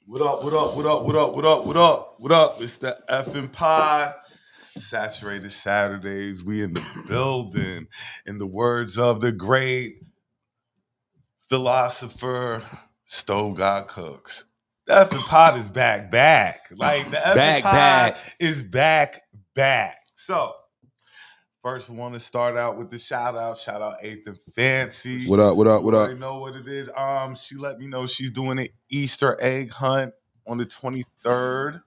What up, what up, what up, what up, what up, what up, what up? It's the effing pod. Saturated Saturdays. We in the building. In the words of the great philosopher Stowe God Cooks. The effing pod is back. Like the effing pod is back. So first, we want to start out with the shout out. Shout out Eighth and Fancy. What up? You already know what it is. She let me know she's doing an Easter egg hunt on the 23rd.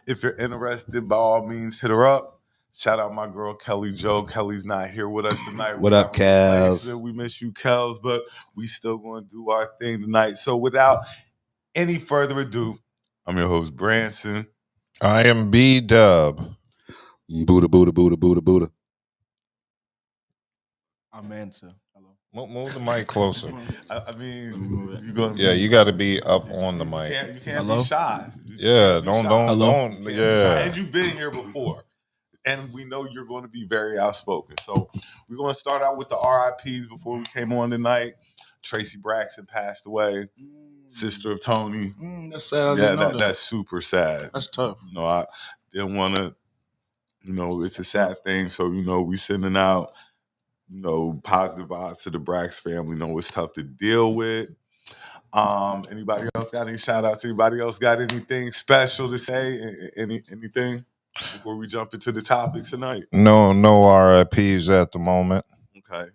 If you're interested, by all means, hit her up. Shout out my girl Kelli Jo. Kelly's not here with us tonight. What up, Kels? We miss you, Kels, but we still going to do our thing tonight. So without any further ado, I'm your host, Branson. I am B.D.U.B. Budha. I'm Answer. Hello. Move the mic closer. I mean, you're gonna you got to be up on the mic. You can't be shy. Don't. Yeah. And you've been here before, and we know you're going to be very outspoken. So we're going to start out with the RIPs before we came on tonight. Tracy Braxton passed away, sister of Tony. That's sad. That's super sad. That's tough. I didn't want to. It's a sad thing. So we sending out. Positive vibes to the Brax family. It's tough to deal with. Anybody else got any shout outs? Anybody else got anything special to say? Anything before we jump into the topics tonight? No RIPs at the moment. Okay.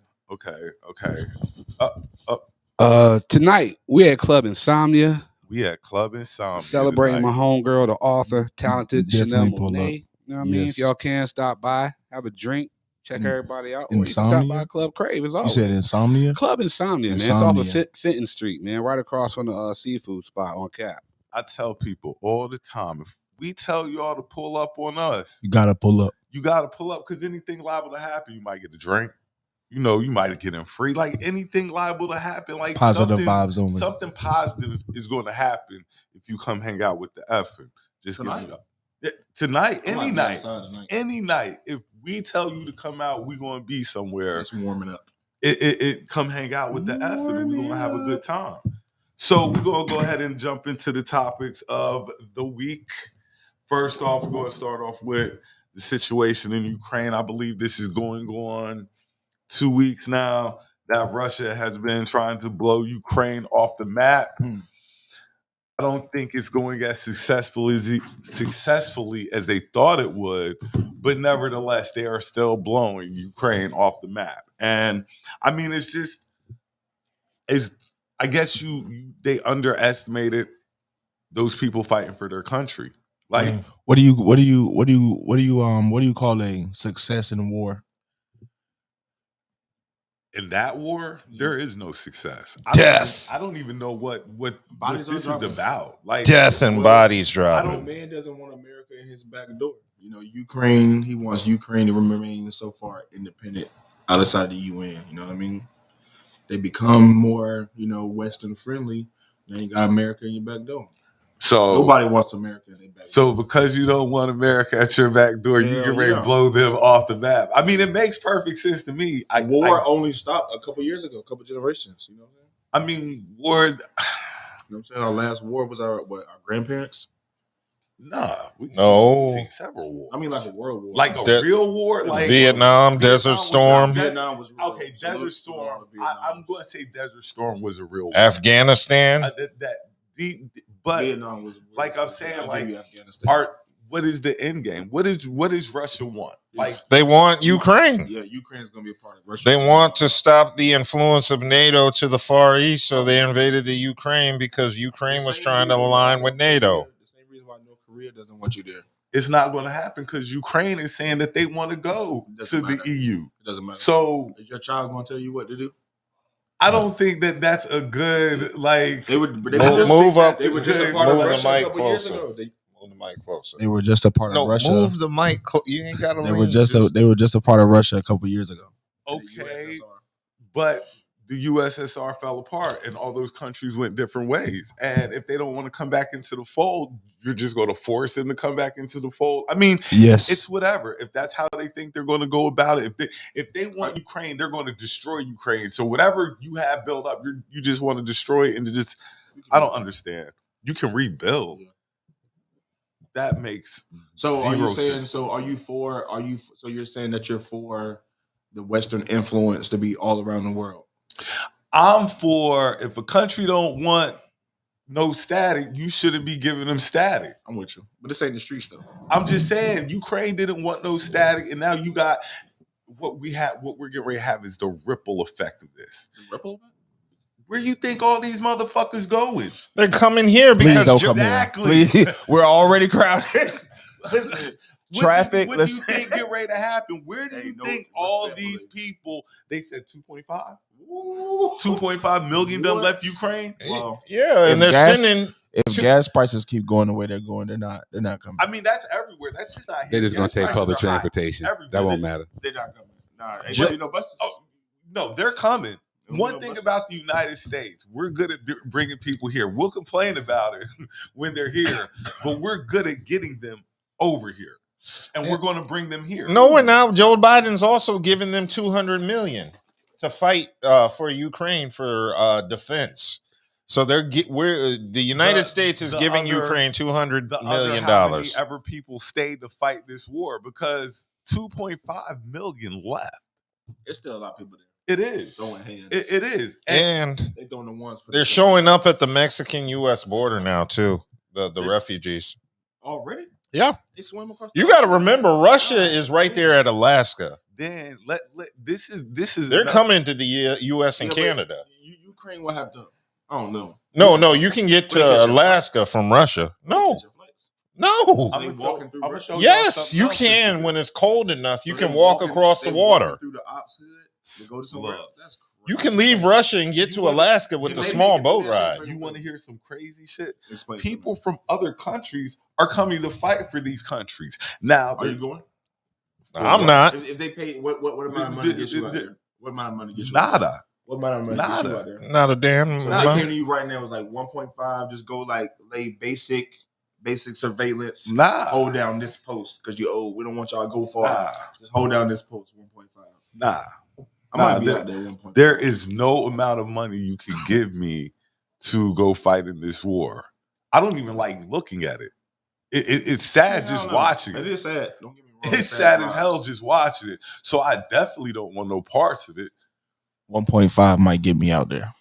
Tonight we at Club Insomnia. tonight. Celebrating my homegirl, the author, talented Definitely Chanel Monet. You know what I mean? If Yes. y'all can stop by, have a drink, check everybody out. Or you can Insomnia? stop by Club Crave. It's You always said Insomnia? Club Insomnia, man. It's off of Fenton Street, man, right across from the seafood spot on Cap. I tell people all the time, if we tell y'all to pull up on us, You gotta pull up. you got to pull up because anything liable to happen. You might get a drink. You might get in free. Like anything liable to happen. Like Positive vibes only. Something positive is going to happen if you come hang out with the effing. Just Tonight? give me up. Yeah, tonight, any night. Tonight. Any night. If we tell you to come out, we're going to be somewhere. It's warming up. It come hang out with the effing and we're going to have a good time. So we're going to go ahead and jump into the topics of the week. First off, we're going to start off with the situation in Ukraine. I believe this is going on 2 weeks now that Russia has been trying to blow Ukraine off the map. I don't think it's going as successfully as they thought it would, but nevertheless, they are still blowing Ukraine off the map. And I mean, I guess they underestimated those people fighting for their country. Like, What do you call a success in war? in that war, there is no success. Death. I don't even know what Bodies this are is dropping. about. Like Death and bodies A dropping. man doesn't want America in his back door. Ukraine, he wants Ukraine to remain so far independent outside the UN. You know what I mean? They become more, Western friendly. Then you got America in your back door. So Nobody wants America in their back door. So because you don't want America at your back door, you get ready to blow them off the map. I mean, it makes perfect sense to me. War only stopped a couple years ago, a couple generations. You know what I'm saying? I mean, war. You know what I'm saying? Our last war was our grandparents. Nah, No. we've seen several wars. I mean, like a world war, like a real war, like Vietnam, Desert Storm. Vietnam was real. Okay, Desert Storm. I'm going to say Desert Storm was a real war. Afghanistan. But Vietnam was real. Like I'm saying, like Afghanistan. what is the end game? What does Russia want? Like They want Ukraine. Yeah, Ukraine's gonna be a part of Russia. They want to stop the influence of NATO to the Far East, so they invaded the Ukraine because Ukraine was trying to align with NATO. The same reason why North Korea doesn't want you there. it's not going to happen because Ukraine is saying that they want to go to the EU. It doesn't matter. So is your child gonna tell you what to do? I don't think that that's a good like. They move up. They were just a part of Move the Russia a mic couple years closer. ago. Move the mic closer. They were just a part of Russia. Move the mic. You ain't got to. They were just a part of Russia a couple years ago. Okay, but the USSR fell apart, and all those countries went different ways. And if they don't want to come back into the fold, you're just going to force them to come back into the fold. I mean, yes, it's whatever. If that's how they think they're going to go about it, if they want Ukraine, they're going to destroy Ukraine. So whatever you have built up, you just want to destroy it and just. I don't understand. You can rebuild. Yeah. That makes so. Are you saying? sense. So are you for? Are you? So you're saying that you're for the Western influence to be all around the world? I'm for if a country don't want no static, you shouldn't be giving them static. I'm with you, but this ain't the streets though. I'm just saying, Ukraine didn't want no static, and now you got what we have. What we're getting ready to have is the ripple effect of this. The ripple effect? Where you think all these motherfuckers going? They're coming here because Please don't exactly. come here. Please, we're already crowded. Traffic. What do you think get ready to happen? Where do you think all these people? They said 2.5. 2.5 million done left Ukraine. Well, yeah, and they're sending. If gas prices keep going the way they're going, they're not coming. I mean, that's everywhere. That's just not here. They're just going to take public prices are high transportation. everywhere. That won't matter. They're not coming. Nah, ain't no buses. Oh, no, they're coming. Ain't One no thing buses. about the United States, we're good at bringing people here. We'll complain about it when they're here, but we're good at getting them over here, and we're going to bring them here. No, we're not. Joe Biden's also giving them $200 million to fight for Ukraine for defense. So the United States is giving Ukraine $200 million. How many ever people stayed to fight this war? Because 2.5 million left. It's still a lot of people there. It is. Throwing hands. It is. And they throwing the ones for they're showing up at the Mexican-U.S. border now too. The refugees. Already? Yeah. They swim across. You got to remember, Russia is right there at Alaska. Then this is They're coming to the U.S. and Canada. Ukraine will have to. I don't know. No, you can get to Alaska from Russia. No. I'm walking through. Yes, you can when it's cold enough. You can walk across the water. Through the ops hood. They go to somewhere. That's crazy. You can leave Russia and get to Alaska with the small boat ride. You want to hear some crazy shit? Explain People from other countries are coming to fight for these countries. Now, are you going? I'm not. If they pay, what amount of money get you out there? What amount of money get you? Nada. What amount of money get you out there? Not a damn. So they came to you right now. It was like 1.5. Just go lay basic surveillance. Nah. Hold down this post because you old. We don't want y'all to go far. Just hold down this post. 1.5. Nah. I might be out there 1.5. There is no amount of money you can give me to go fight in this war. I don't even like looking at it. It's sad just watching it. It is sad. Don't get me wrong. It's sad as hell just watching it. So I definitely don't want no parts of it. 1.5 might get me out there.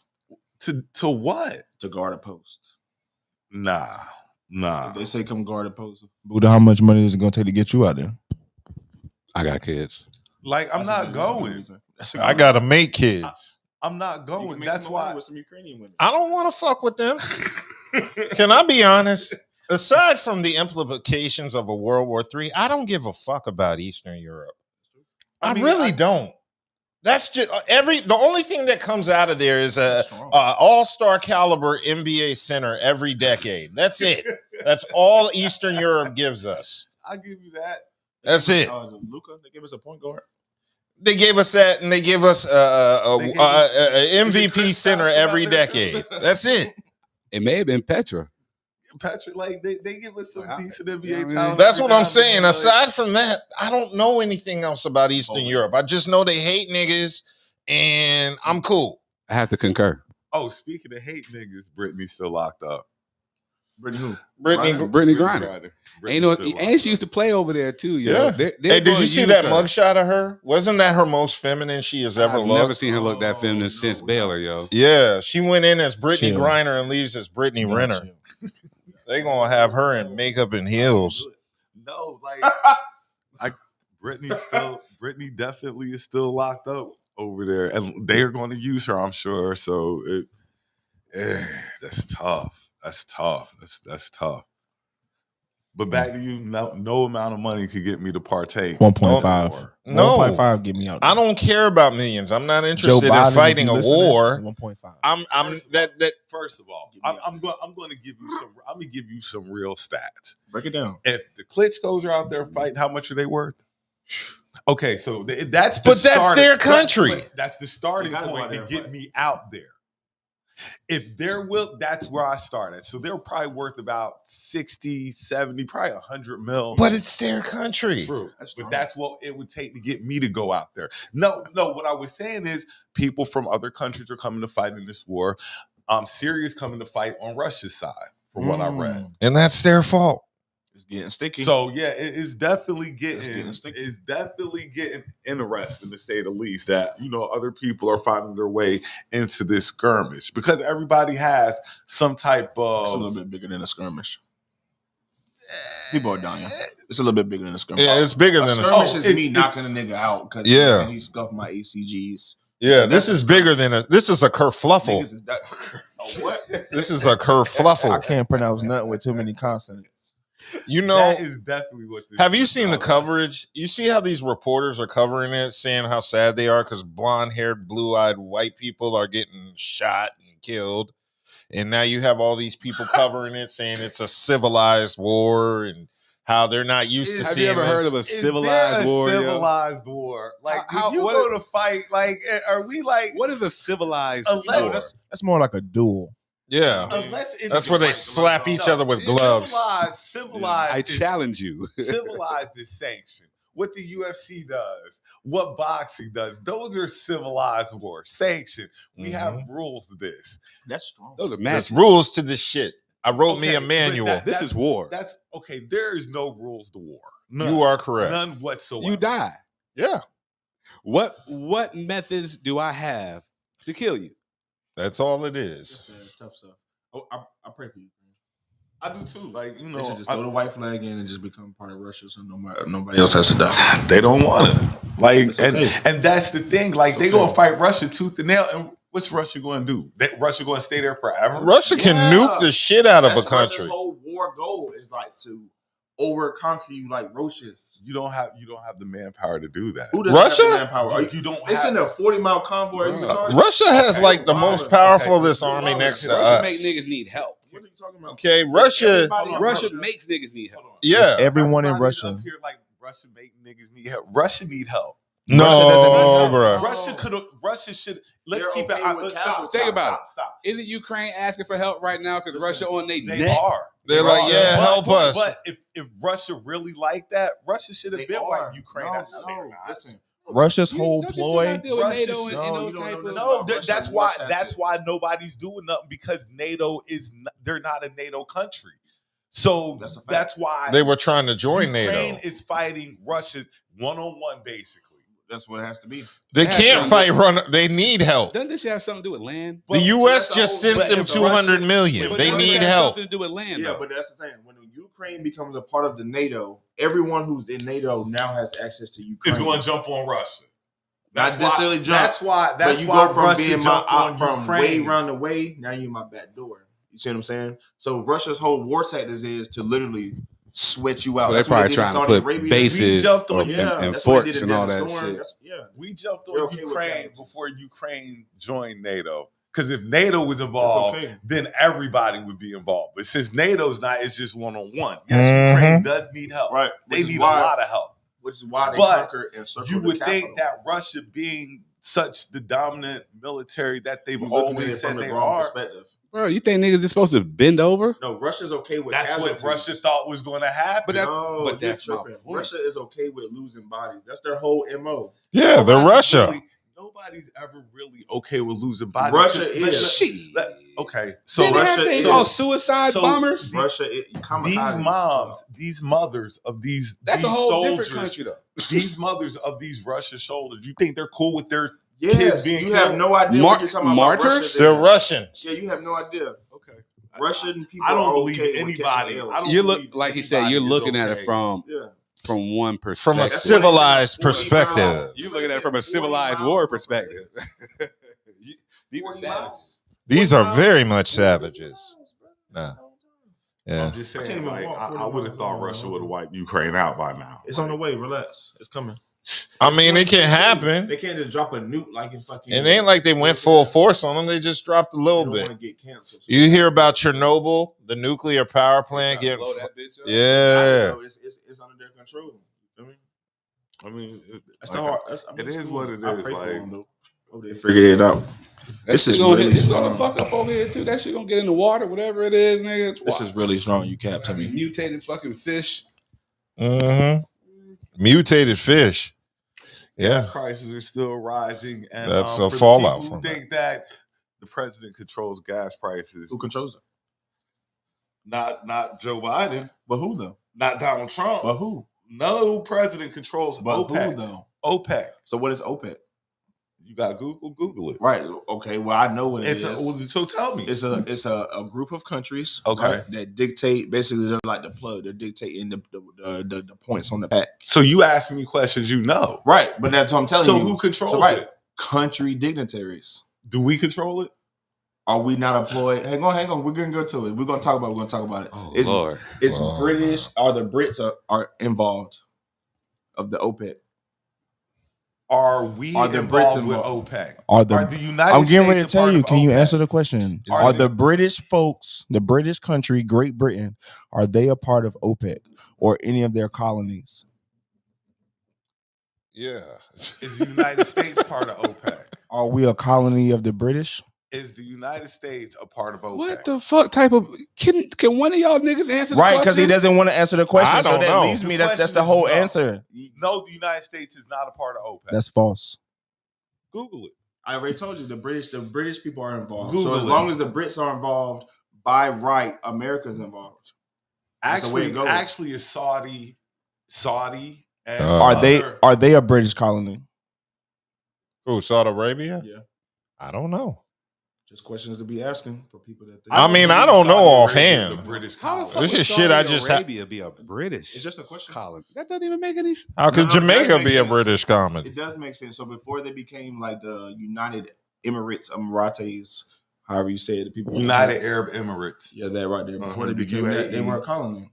To what? To guard a post. Nah. If they say come guard a post. Buddha, how much money is it going to take to get you out there? I got kids. Like, I'm not going. I got to make kids. I'm not going. That's why. With some Ukrainian women. I don't want to fuck with them. Can I be honest? Aside from the implications of a World War III, I don't give a fuck about Eastern Europe. I really don't. That's just the only thing that comes out of there is a all-star caliber NBA center every decade. That's it. That's all Eastern Europe gives us. I'll give you that. That's it. Luka, they give us a point guard. They gave us that, and they give us a MVP center every decade. That's it. It may have been Petra. Patrick, like they give us some decent NBA talent. That's what I'm saying. Aside from that, I don't know anything else about Eastern Europe. I just know they hate niggas, and I'm cool. I have to concur. Oh, speaking of hate niggas, Brittany's still locked up. Brittany who? Brittany Griner. And she used to play over there too. Yo. Yeah. Hey, did you see that mugshot of her? Wasn't that her most feminine she has ever looked? I've never seen her look that feminine since Baylor, yo. Yeah, she went in as Brittany Griner and leaves as Brittany Renner. They gonna have her in makeup and heels. No, Brittany definitely is still locked up over there, and they are going to use her, I'm sure. So that's tough. That's tough. But back to you, no amount of money could get me to partake. 1.5. No. 1.5 get me out there. I don't care about millions. I'm not interested in fighting a war. 1.5. I'm that. First of all, I'm going to give you some. I'm going to give you some real stats. Break it down. If the Klitschko's are out there fighting, how much are they worth? Okay, so that's their country. That's the starting point to get me out there. If that's where I start at. So they're probably worth about 60, 70, probably 100 mil. But it's their country. True. But that's what it would take to get me to go out there. No, what I was saying is people from other countries are coming to fight in this war. Syria's coming to fight on Russia's side from what I read. And that's their fault. It's getting sticky. So yeah, it's definitely getting sticky. it's definitely getting interesting to say the least that other people are finding their way into this skirmish because everybody has some type of. It's a little bit bigger than a skirmish. People are dying. It's a little bit bigger than a skirmish. Yeah, it's bigger than a skirmish. Is me knocking a nigga out because he scuffed my ACGs. Yeah, this is bigger than this is a kerfluffle. What? This is a kerfluffle. I can't pronounce nothing with too many consonants. That is definitely what this have you seen the coverage? You see how these reporters are covering it, saying how sad they are because blonde-haired, blue-eyed white people are getting shot and killed. And now you have all these people covering it, saying it's a civilized war and how they're not used to seeing this. Have you ever heard of a civilized war? Civilized war. Like, when you go to fight, like, are we like... What is a civilized war? That's more like a duel. Yeah. That's where they slap each other with gloves. Civilized. I challenge you. Civilized is sanctioned. What the UFC does, what boxing does, those are civilized wars. Sanctioned. We have rules to this. That's strong. Those are There's matches. rules to this shit. I wrote me a manual. This is war. That's okay. There is no rules to war. None. You are correct. None whatsoever. You die. Yeah. What methods do I have to kill you? That's all it is. It's tough stuff. Oh, I pray for you. I do too. Like, they should just throw the white flag in and just become part of Russia, so nobody else has to die. They don't want to. Like, okay. and that's the thing. Like, they gonna fight Russia tooth and nail. And what's Russia going to do? Russia going to stay there forever? Russia can nuke the shit out of a country. Russia's whole war goal is like to over conquer you like roaches. You don't have the manpower to do that. Who doesn't Russia? have the manpower? You don't. They send a 40-mile convoy. Russia has like the most powerful army next to Russia us. make niggas need help. What are you talking about? Okay, Russia makes niggas need help. Yeah. Everyone in Everybody Russia. up here, like, Russia make niggas need help. Russia need help. No, bro. Russia should. Let's They're keep okay it. with Stop. Think about it. Stop. Isn't Ukraine asking for help right now because Russia on their They neck? are. They're like, yeah, help us. But if Russia really like that, Russia should have been wiped Ukraine out. No, listen. Russia's whole Don't you ploy. still deal with NATO and those type of... No, that's why nobody's doing nothing because NATO they're not a NATO country. So that's why they were trying to join Ukraine NATO. is fighting Russia one-on-one, basically. That's what it has to be. They can't fight. They need help. Doesn't this have something to do with land? The U.S. just sent them $200 million. But They doesn't need this have help. something to do with land, Yeah, though? but that's the thing. When Ukraine becomes a part of the NATO, everyone who's in NATO now has access to Ukraine. It's going to jump on Russia. Not necessarily jump. That's why you go from Russia being jumped on from Ukraine. way around the way. Now you're my back door. You see what I'm saying? So Russia's whole war tactics is to literally sweat you out. So they're probably trying to put bases and forts and all that shit. We jumped on Ukraine before Ukraine joined NATO. Because if NATO was involved, then everybody would be involved. But since NATO's not, it's just one-on-one. Yes, Ukraine does need help. Right. They need a lot of help. Which is why they conquer and circle you would the think capital. that Russia being such the dominant military that they've always said they are. Perspective. Bro, you think niggas is supposed to bend over? No, Russia's okay with That's casualties. what Russia thought was going to happen. But that's my point. Russia is okay with losing bodies. That's their whole MO. Yeah, they're Russia. Nobody's ever really okay with losing bodies. Russia is. Okay, so Russia suicide bombers. Russia, these mothers of these that's these a whole soldiers, different country though. These mothers of these Russian soldiers, you think they're cool with their yes, kids being you killed? have no idea what you're talking about. Martyrs? They're Russians. Yeah, you have no idea. Okay, Russian people. I don't are believe okay anybody. You look like he said. You're looking at it from one perspective, from a civilized perspective. You're looking at it from a civilized war perspective. These are savages. These are very much savages. Nah. Yeah. I'm just saying, like, I would have thought Russia would have wiped Ukraine out by now. It's on the way. Relax. It's coming. I mean, it can happen. They can't just drop a nuke like in fucking. It ain't like they went full force on them. They just dropped a little bit. Get canceled, so you hear about Chernobyl, the nuclear power plant getting. Yeah. It's under their control. You feel me? I mean, it is what it is. Like, they figured it out. This is gonna fuck up over here too. That shit gonna get in the water, whatever it is, nigga. This is really strong. You can't tell me. Mutated fucking fish. Mm-hmm. Mutated fish. Yeah. Gas prices are still rising, and that's a for fallout the people from who think that the president controls gas prices. Who controls it? Not Joe Biden. But who though? Not Donald Trump. But who? No president controls But OPEC. who though? OPEC. So what is OPEC? You got Google it. Right. Okay. Well, I know what it is. So tell me. It's a group of countries. Okay. Right, that dictate basically they're like the plug. They're dictating the points on the pack. So you asking me questions you know. Right. But that's what I'm telling you. So who controls it? Country dignitaries. Do we control it? Are we not employed? Hang on. We're gonna go to it. We're gonna talk about it. Oh, it's Lord. It's British. Are the Brits are involved of the OPEC? Are the Brits involved with OPEC? Are the United I'm getting States ready to tell you. Can you answer the question? Are they, the British folks, the British country, Great Britain, are they a part of OPEC or any of their colonies? Yeah. Is the United States part of OPEC? Are we a colony of the British? Is the United States a part of OPEC? What the fuck type of can one of y'all niggas answer the right, question? because he doesn't want to answer the question. I don't know. Leaves me. That's the whole answer. No, the United States is not a part of OPEC. That's false. Google it. I already told you the British people are involved. Google so as long as the Brits are involved, by right, America's involved. Actually, it's Saudi, and are they a British colony? Who, Saudi Arabia? Yeah. I don't know. Just questions to be asking for people that think. I don't know offhand. How the fuck this is Saudi shit I just Arabia be a British. It's just a question. Colony. That doesn't even make any sense. How could Jamaica be a British colony? It does make sense. So before they became like the United Emirates, however you say it, the people United Arab Emirates. Yeah, that right there. Before they became that, they were a colony.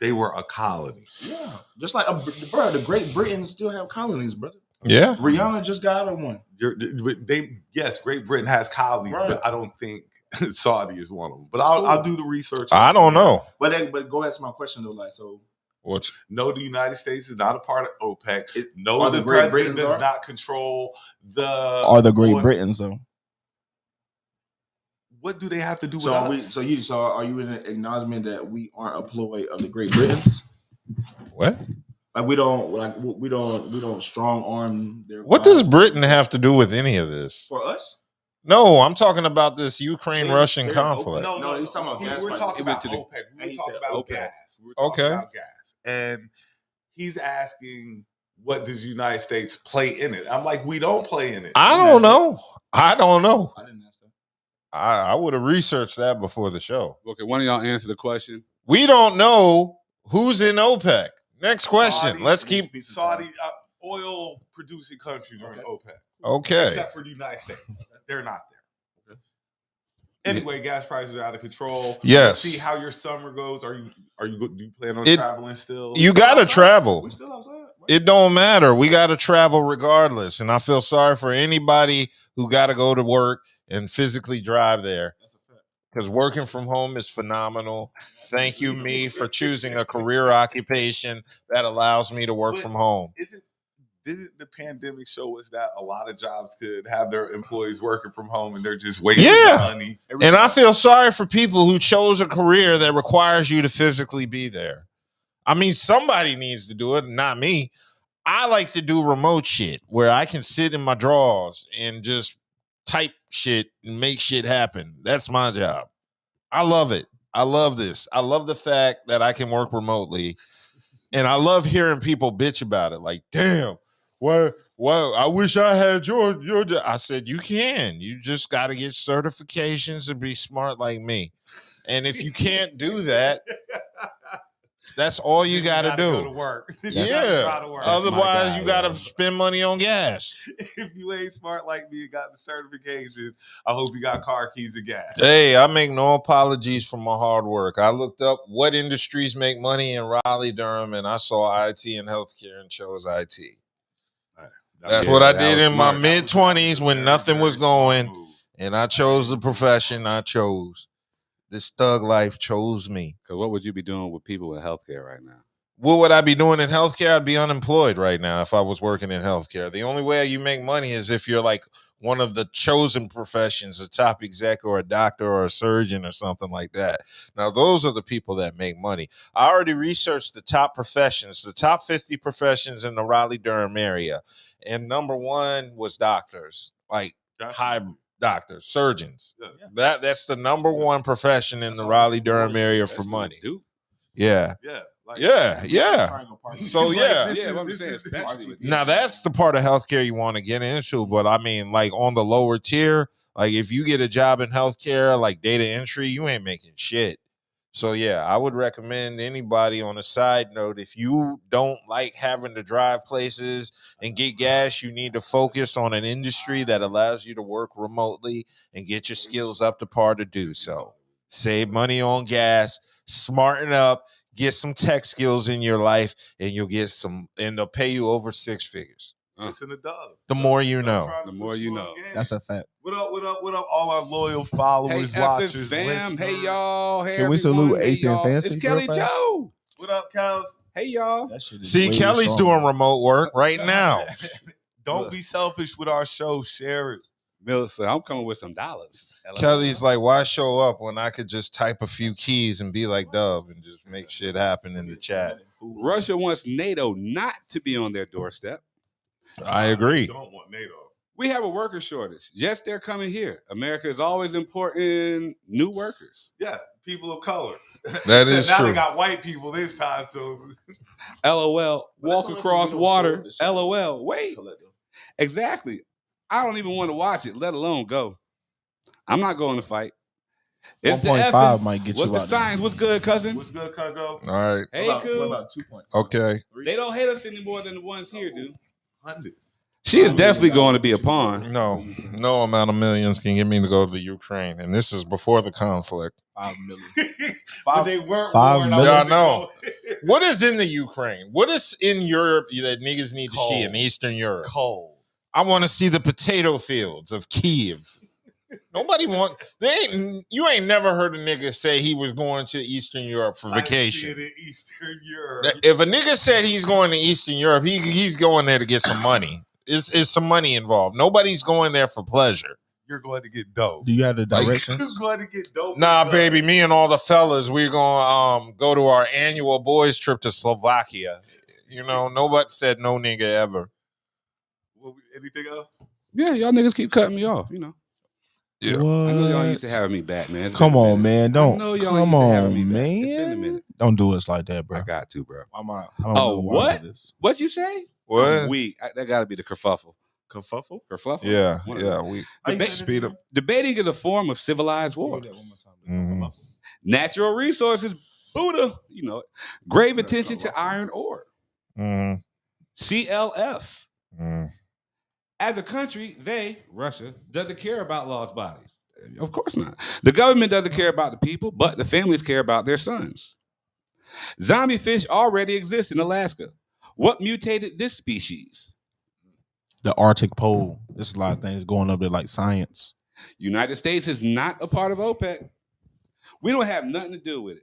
They were a colony. Yeah, just like the Great Britain still have colonies, brother. Yeah, Rihanna just got one. Great Britain has colonies, right. But I don't think Saudi is one of them. But I'll do the research. I don't know. But go back to my question though, like so. What? No, the United States is not a part of OPEC. The president does not control the. Are the Great Britons though? What do they have to do with us? So are you in an acknowledgement that we aren't employed of the Great Britons? What? Like we don't strong arm their. What does Britain have to do with any of this? For us? No, I'm talking about this Ukraine-Russian conflict. No, he's talking about gas. We're talking about OPEC. We're talking about gas. We're talking about gas. And he's asking, what does the United States play in it? I'm like, we don't play in it. I don't know. I didn't ask that. I would have researched that before the show. Okay, one of y'all answer the question. We don't know who's in OPEC. Next question. Let's keep Saudi oil producing countries are in OPEC. Okay. Except for the United States. They're not there. Anyway, gas prices are out of control. Yes. See how your summer goes. Do you plan on traveling still? You gotta travel. We still outside. Right? It don't matter. We gotta travel regardless. And I feel sorry for anybody who gotta go to work and physically drive there. That's a fact. Because working from home is phenomenal. Thank you, me, for choosing a career occupation that allows me to work from home. Didn't the pandemic show us that a lot of jobs could have their employees working from home and they're just waiting for money? And I feel sorry for people who chose a career that requires you to physically be there. I mean, somebody needs to do it, not me. I like to do remote shit where I can sit in my drawers and just type shit and make shit happen. That's my job. I love it. I love this. I love the fact that I can work remotely. And I love hearing people bitch about it. Like, damn, well, I wish I had your. I said, you can. You just got to get certifications and be smart like me. And if you can't do that, that's all you got to do. Go to work. Yeah. Otherwise, you got to spend money on gas. If you ain't smart like me and got the certifications, I hope you got car keys and gas. Hey, I make no apologies for my hard work. I looked up what industries make money in Raleigh, Durham, and I saw IT and healthcare and chose IT. That's what I did in my mid-20s when nothing was going, and I chose the profession I chose. This thug life chose me. Because what would you be doing with people in healthcare right now? What would I be doing in healthcare? I'd be unemployed right now if I was working in healthcare. The only way you make money is if you're like one of the chosen professions, a top exec or a doctor or a surgeon or something like that. Now, those are the people that make money. I already researched the top professions, the top 50 professions in the Raleigh-Durham area. And number one was doctors, like high doctors, surgeons. Yeah. That's the number one profession in the Raleigh-Durham area for money. Yeah. Yeah. Like, Yeah. So like, yeah. this is Now that's the part of healthcare you want to get into, but I mean, like on the lower tier, like if you get a job in healthcare, like data entry, you ain't making shit. So yeah, I would recommend anybody on a side note, if you don't like having to drive places and get gas, you need to focus on an industry that allows you to work remotely and get your skills up to par to do so. Save money on gas, smarten up, get some tech skills in your life, and you'll get some, and they'll pay you over 6 figures. Listen to Dub. The more you know. The more you know. That's a fact. What up, all our loyal followers, watchers, fam. listeners. Hey, y'all. Hey, Can we salute everyone. Hey, 8th and y'all. Fancy It's real Kelli fast? Jo. What up, cows? Hey, y'all. That shit is See, way Kelly's stronger. doing remote work right now. Don't be selfish with our show. Share it. Milson, I'm coming with some dollars. Kelly's like, why show up when I could just type a few keys and be like Dub and just make shit happen in the chat? Russia wants NATO not to be on their doorstep. I agree. Don't want NATO. We have a worker shortage. Yes, they're coming here. America is always importing new workers. Yeah, people of color. That is now true. they got white people this time, so LOL. Walk only across if you don't water. show up to show. LOL. Wait. Exactly. I don't even want to watch it, let alone go. I'm not going to fight. It's the 1.5 effing. might get What's you the out there. signs? What's good, cousin? what's good, cuzzo? All right. Hey, What cool. about 2 points? Okay. They don't hate us any more than the ones here do. 100. She is definitely going to be a pawn. No amount of millions can get me to go to the Ukraine. And this is before the conflict. 5 million. But they weren't 5 warned million. I Yeah, I wasn't know. going. What is in the Ukraine? What is in Europe that niggas need to see in Eastern Europe? Cold. I want to see the potato fields of Kiev. Nobody you ain't never heard a nigga say he was going to Eastern Europe for vacation. Sightseeing in Eastern Europe. If a nigga said he's going to Eastern Europe, he's going there to get some money. It's some money involved. Nobody's going there for pleasure. You're going to get dope. Do you have the You're directions? going to get dope. Nah, baby, me and all the fellas, we're gonna go to our annual boys trip to Slovakia. You know, nobody said no nigga ever. Anything else? Yeah, y'all niggas keep cutting me off, you know. Yeah. What? I know y'all used to having me back, man. It's Come been a on, minute. man. Don't. know y'all Come used to have on, me back. It's been a man. minute. Don't do us like that, bro. I got to, bro. I don't Oh, know why what? this. What you say? What? I'm weak. That got to be the kerfuffle. Kerfuffle? Kerfuffle? Yeah, One of yeah. them. We Deba- speed up. Debating is a form of civilized war. Mhm. Natural resources, Buddha, you know, grave attention to iron ore. Mhm. CLF. Mhm. As a country, Russia, doesn't care about lost bodies. Of course not. The government doesn't care about the people, but the families care about their sons. Zombie fish already exist in Alaska. What mutated this species? The Arctic Pole. There's a lot of things going up there, like science. United States is not a part of OPEC. We don't have nothing to do with it.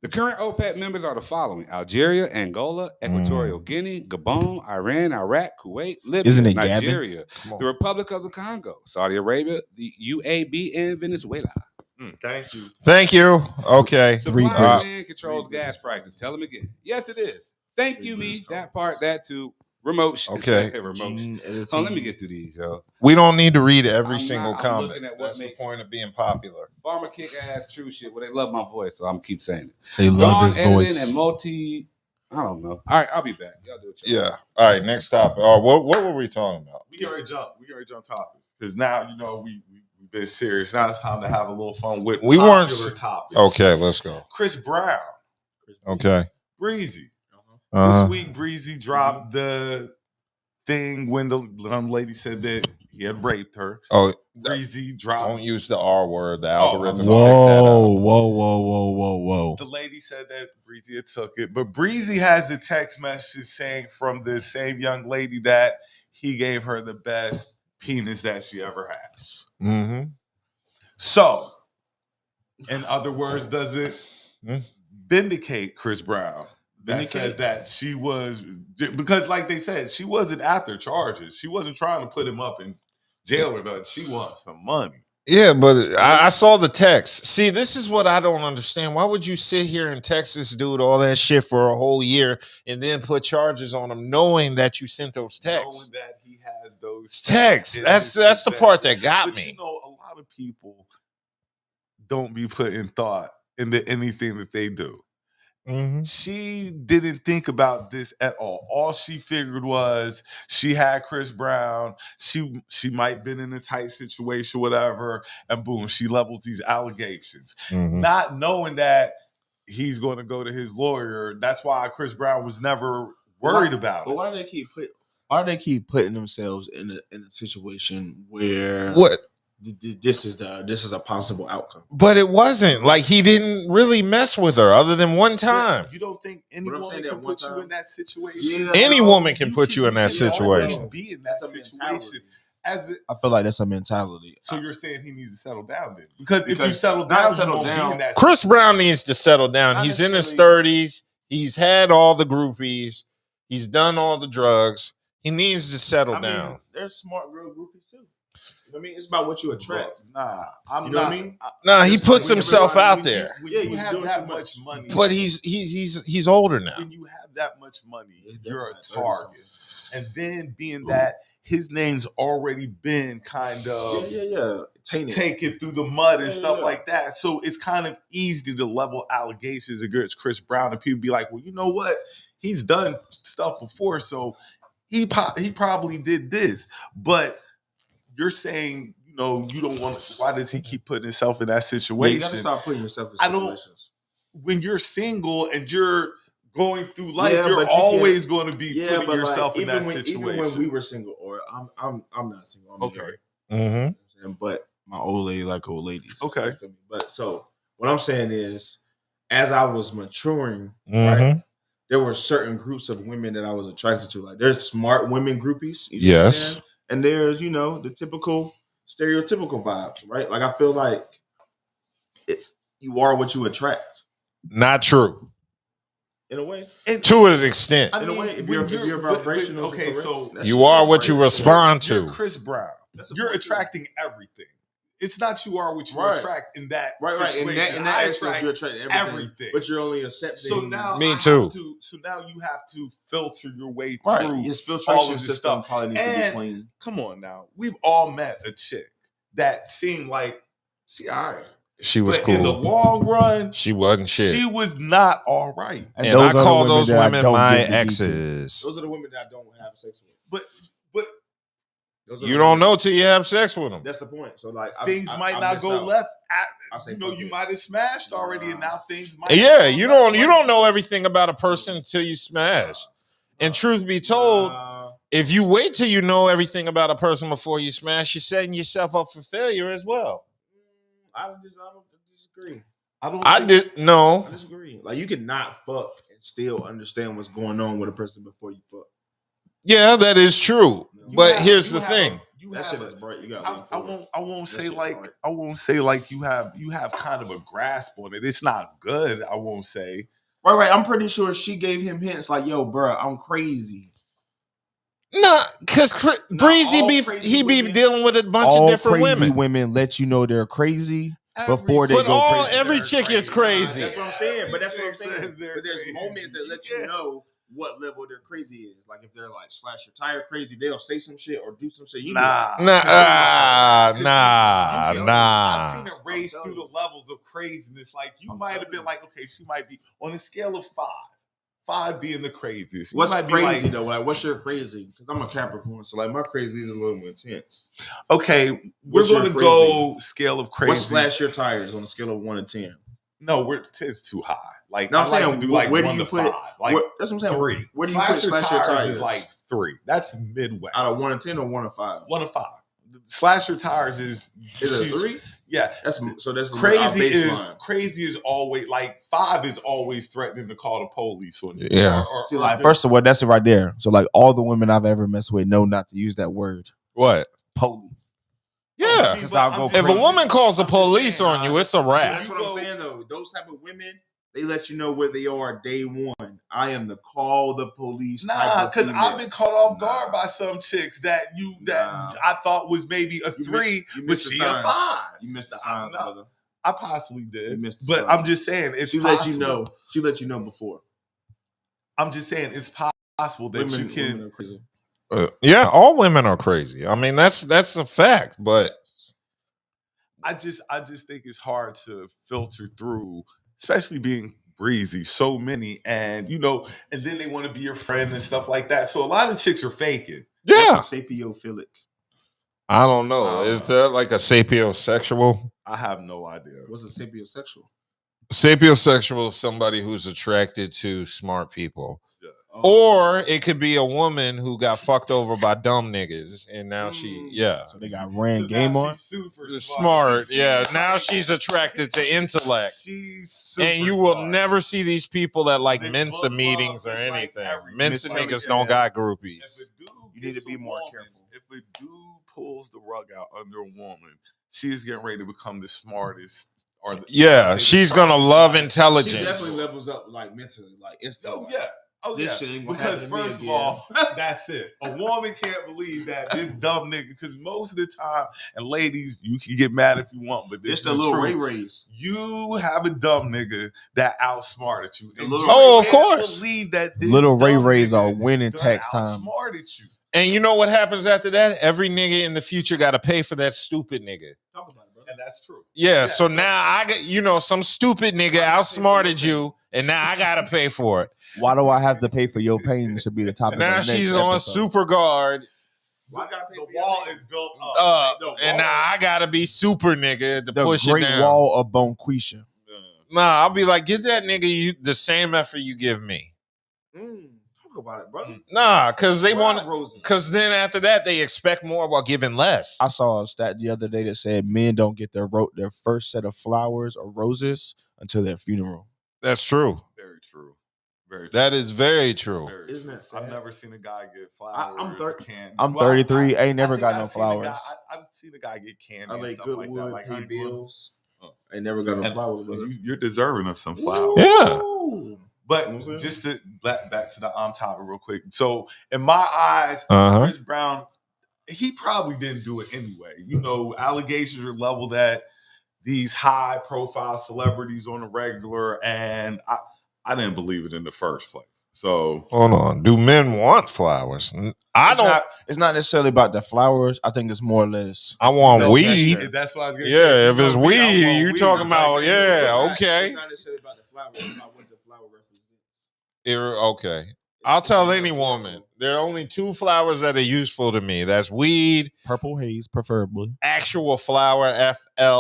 The current OPEC members are the following: Algeria, Angola, Equatorial Guinea, Gabon, Iran, Iraq, Kuwait, Libya, Isn't it Nigeria, Come on. the Republic of the Congo, Saudi Arabia, the UAB, and Venezuela. Thank you. Thank you. Okay. Three Supply and bricks. demand controls gas prices. Tell them again. Yes, it is. Thank you, me. That part, that too. Remote. Okay. Remote. Gene editing. Oh, let me get through these, yo. We don't need to read every I'm single not- I'm comment. looking at what That's the makes- point of being popular. Farmer kick ass true shit. Well, they love my voice, so I'm keep saying it. They love Gone his editing voice. and multi. I don't know. All right, I'll be back. Y'all do it. Yeah. All right. Next topic. What were we talking about? We already jumped topics because now we've been serious. Now it's time to have a little fun with We weren't- popular topics. Okay, let's go. Chris Brown, Okay. Breezy. Uh-huh. This week, Breezy dropped the thing when the young lady said that he had raped her. Oh, Breezy dropped. don't use the R word. The I'm algorithm. sorry. Whoa. The lady said that Breezy had took it, but Breezy has a text message saying from the same young lady that he gave her the best penis that she ever had. Mm-hmm. So, in other words, does it Hmm? vindicate Chris Brown? That Vindicate? says that she was, because like they said, she wasn't after charges. She wasn't trying to put him up in jail or nothing. She wants some money. Yeah, but I saw the text. See, this is what I don't understand. Why would you sit here and text this dude all that shit for a whole year and then put charges on him knowing that you sent those texts? Knowing that he has those those Text. in That's his the part possession. that got But me. you know, a lot of people don't be putting thought into anything that they do. Mhm. She didn't think about this at all. All she figured was she had Chris Brown. She might been in a tight situation, whatever, and boom, she levels these allegations, Mhm. not knowing that he's going to go to his lawyer. That's why Chris Brown was never worried about But it. why do they keep putting themselves in a situation where What? This is a possible outcome? But it wasn't like he didn't really mess with her other than one time. But you don't think any But I'm woman saying can that one put you time- in that situation? Yeah, Any bro. woman can put you in that can always situation. be in that That's a situation. mentality. I feel like that's a mentality. So you're saying he needs to settle down then? Because if you Because settle not down, settle you won't down. be in that Chris situation. Brown needs to settle down. Not He's in his necessarily- 30s. He's had all the groupies. He's done all the drugs. He needs to settle down. mean, there's smart girl groupies too. You know what I mean? It's about what you attract. Nah, I'm You know not. what I mean? Nah, he Just puts when himself everybody- out when there. When Yeah, you you're have doing that too much much. money, But he's older now. when you have that much money, It's you're a definitely 30 target. And then being that his name's already been kind of Yeah. Tainted. taken through the mud and Yeah, stuff yeah. like that. So it's kind of easy to level allegations against Chris Brown, and people be like, well, you know what? He's done stuff before, so he probably did this. But you're saying, you know, you don't want to, why does he keep putting himself in that Yeah, situation? you gotta stop putting yourself in I don't- situations. When you're single and you're going through life, Yeah, you're but you always going to be putting but yourself in that even situation. when we were single, or I'm not single. I'm Okay. married. Mm-hmm. But My old lady like old ladies. Okay. you feel me? But so what I'm saying is, as I was maturing, Mm-hmm. right, there were certain groups of women that I was attracted to. Like there's smart women groupies, you know what I'm Yes. saying? And there's the typical stereotypical vibes, right? Like I feel like you are what you attract Not true. in a way. To an extent. In a way, if when your but- vibrational is okay, correct, so that's You just are what you right. respond you're to. Chris Brown. That's a You're point, too. attracting everything. It's not you are what you Right. attract in that Right. situation. In that I essence, attract you attract everything. but you're only accepting. So now Me I too. have to. So now you have to filter your way right, through. his all filtration of this system stuff. probably needs to And- be clean. Come on now, we've all met a chick that seemed like she all right, She was but in the cool. long run, She wasn't shit. she was not all right. And those I are the call women those that I women don't my give the D to. exes. Those are the women that I don't have sex with. But Those are You the don't women- know till you have sex with them. That's the point. So like things might not missed go out. left. I'll say You know, fuck you it. might have smashed already, and now things might. Yeah, go you left. don't know everything about a person until you smash. And truth be told, if you wait till you know everything about a person before you smash, you're setting yourself up for failure as well. I don't disagree. I disagree. Like you can not fuck and still understand what's going on with a person before you fuck. Yeah, that is true. You But have- here's you the have thing. That shit is bright. You got. I won't That say shit like right. I won't say like you have kind of a grasp on it. It's not good. I won't say. Right. I'm pretty sure she gave him hints like, "Yo, bro, I'm crazy." Nah, because Breezy all be crazy he be women- dealing with a bunch All of different crazy women. let you know they're crazy Every before they But go all crazy. every They're chick is crazy. That's what I'm saying. But that's Every what I'm chick saying. says they're But there's crazy. moments that let you Yeah. know what level their crazy is. Like if they're like slash your tire crazy, they'll say some shit or do some shit. You be Nah, like, I've seen it race I'm through telling the levels of craziness. Like you I'm might have telling been you. like, okay, she might be on a scale of 5. 5 being the craziest. You What's might be crazy like, though? Like, what's your crazy? Because I'm a Capricorn, so like my crazy is a little more intense. okay, we're What's your going to crazy? go scale of crazy. What slash your tires on a scale of 1 to 10? No, we're 10's too high. Like No, I'm I like saying, to do like where do 1 you to put- 5. Like That's what I'm saying. 3. Where do you put slash your tires? Is like 3. That's midway. Out of 1 to 10 or 1 to 5? 1 to 5. Slasher tires is Is it she's- 3? Yeah, That's crazy is baseline. crazy is always like 5 is always threatening to call the police on you. Yeah. See, like first of all, that's it right there. So like all the women I've ever messed with know not to use that word. What? Police. Yeah. Because I'll go If a crazy. woman calls the I'm just police saying, on you, it's a wrap. That's what I'm saying though. Those type of women, they let you know where they are day one. I am the call the police. Nah, because I've been caught off guard Nah. by some chicks that Nah. I thought was maybe a You 3, you but missed the she a signs. 5. You missed the I signs, don't know. brother. I possibly did, You missed the but signs. I'm just saying it's She possible. let you know. She let you know before. I'm just saying it's possible that Women you can. are crazy. Yeah, all women are crazy. I mean, that's a fact. But I just think it's hard to filter through, especially being breezy. So many, and and then they want to be your friend and stuff like that. So a lot of chicks are faking. yeah, What's a sapiophilic? I don't know. Is that like a sapiosexual? I have no idea. What's a sapiosexual? Sapiosexual is somebody who's attracted to smart people. Yeah. Or it could be a woman who got fucked over by dumb niggas, and now So they got ran So game now on. she's super smart. smart. Yeah, now she's attracted to intellect. She's super And you will smart. never see these people at like This Mensa book meetings club or is like anything. everything. Mensa It's like, niggas yeah. don't got If groupies. a dude You need gets to be a more woman, careful. If a dude pulls the rug out under a woman, she is getting ready to become the smartest. Or Yeah, she's gonna love She intelligence. definitely levels up like mentally, like instantly. Oh yeah. Oh This yeah. shit ain't gonna Because happen to me first of again. all, that's it. A woman can't believe that this dumb nigga. Because most of the time, and ladies, you can get mad if you want, but this It's is the little truth. Ray Rays. You have a dumb nigga that outsmarted you. And little you Oh, of can't course. believe that this Little Ray dumb Rays nigga are winning done tax time. outsmarted you. And you know what happens after that? Every nigga in the future got to pay for that stupid nigga. Talk about it, bro. And that's true. Yeah, so now I got, some stupid nigga outsmarted you, and now I got to pay for it. Why do I have to pay for your pain? Should be the topic. Now of the next she's on episode. super guard. Why I gotta pay The for your wall thing? is built up. And now I got to be super nigga to The push it Great down. Wall of Bonquisha. Nah, I'll be like, get that nigga the same effort you give me. Talk about it, brother. Nah, because they want. roses. Because then after that, they expect more while giving less. I saw a stat the other day that said men don't get their first set of flowers or roses until their funeral. That's true. Very true. Very true. That is very true. Very Isn't true. that sad? I've never seen a guy get flowers. candy. I'm 33. Ain't never think got no I've seen a guy- flowers. I've seen a guy get candy I and like stuff Goodwood, like that. Like pay honey bills. I ain't never got no And- flowers, and brother. you're deserving of some flowers. Yeah. Ooh. But You know what I'm saying? just to back to the topic real quick. So in my eyes, Uh-huh. Chris Brown, he probably didn't do it anyway. Allegations are leveled at these high profile celebrities on a regular, and I didn't believe it in the first place. So Hold on. Do men want flowers? It's not necessarily about the flowers. I think it's more or less. I want the weed. gesture. that's what I was gonna say. Yeah, if You it's know me, I weed, want you weed. talking about, Like, yeah, It's okay. not necessarily about the flower. It's about what the flower represents. Okay. I'll tell any woman. There are only two flowers that are useful to me. That's weed, Purple haze, preferably. actual flour,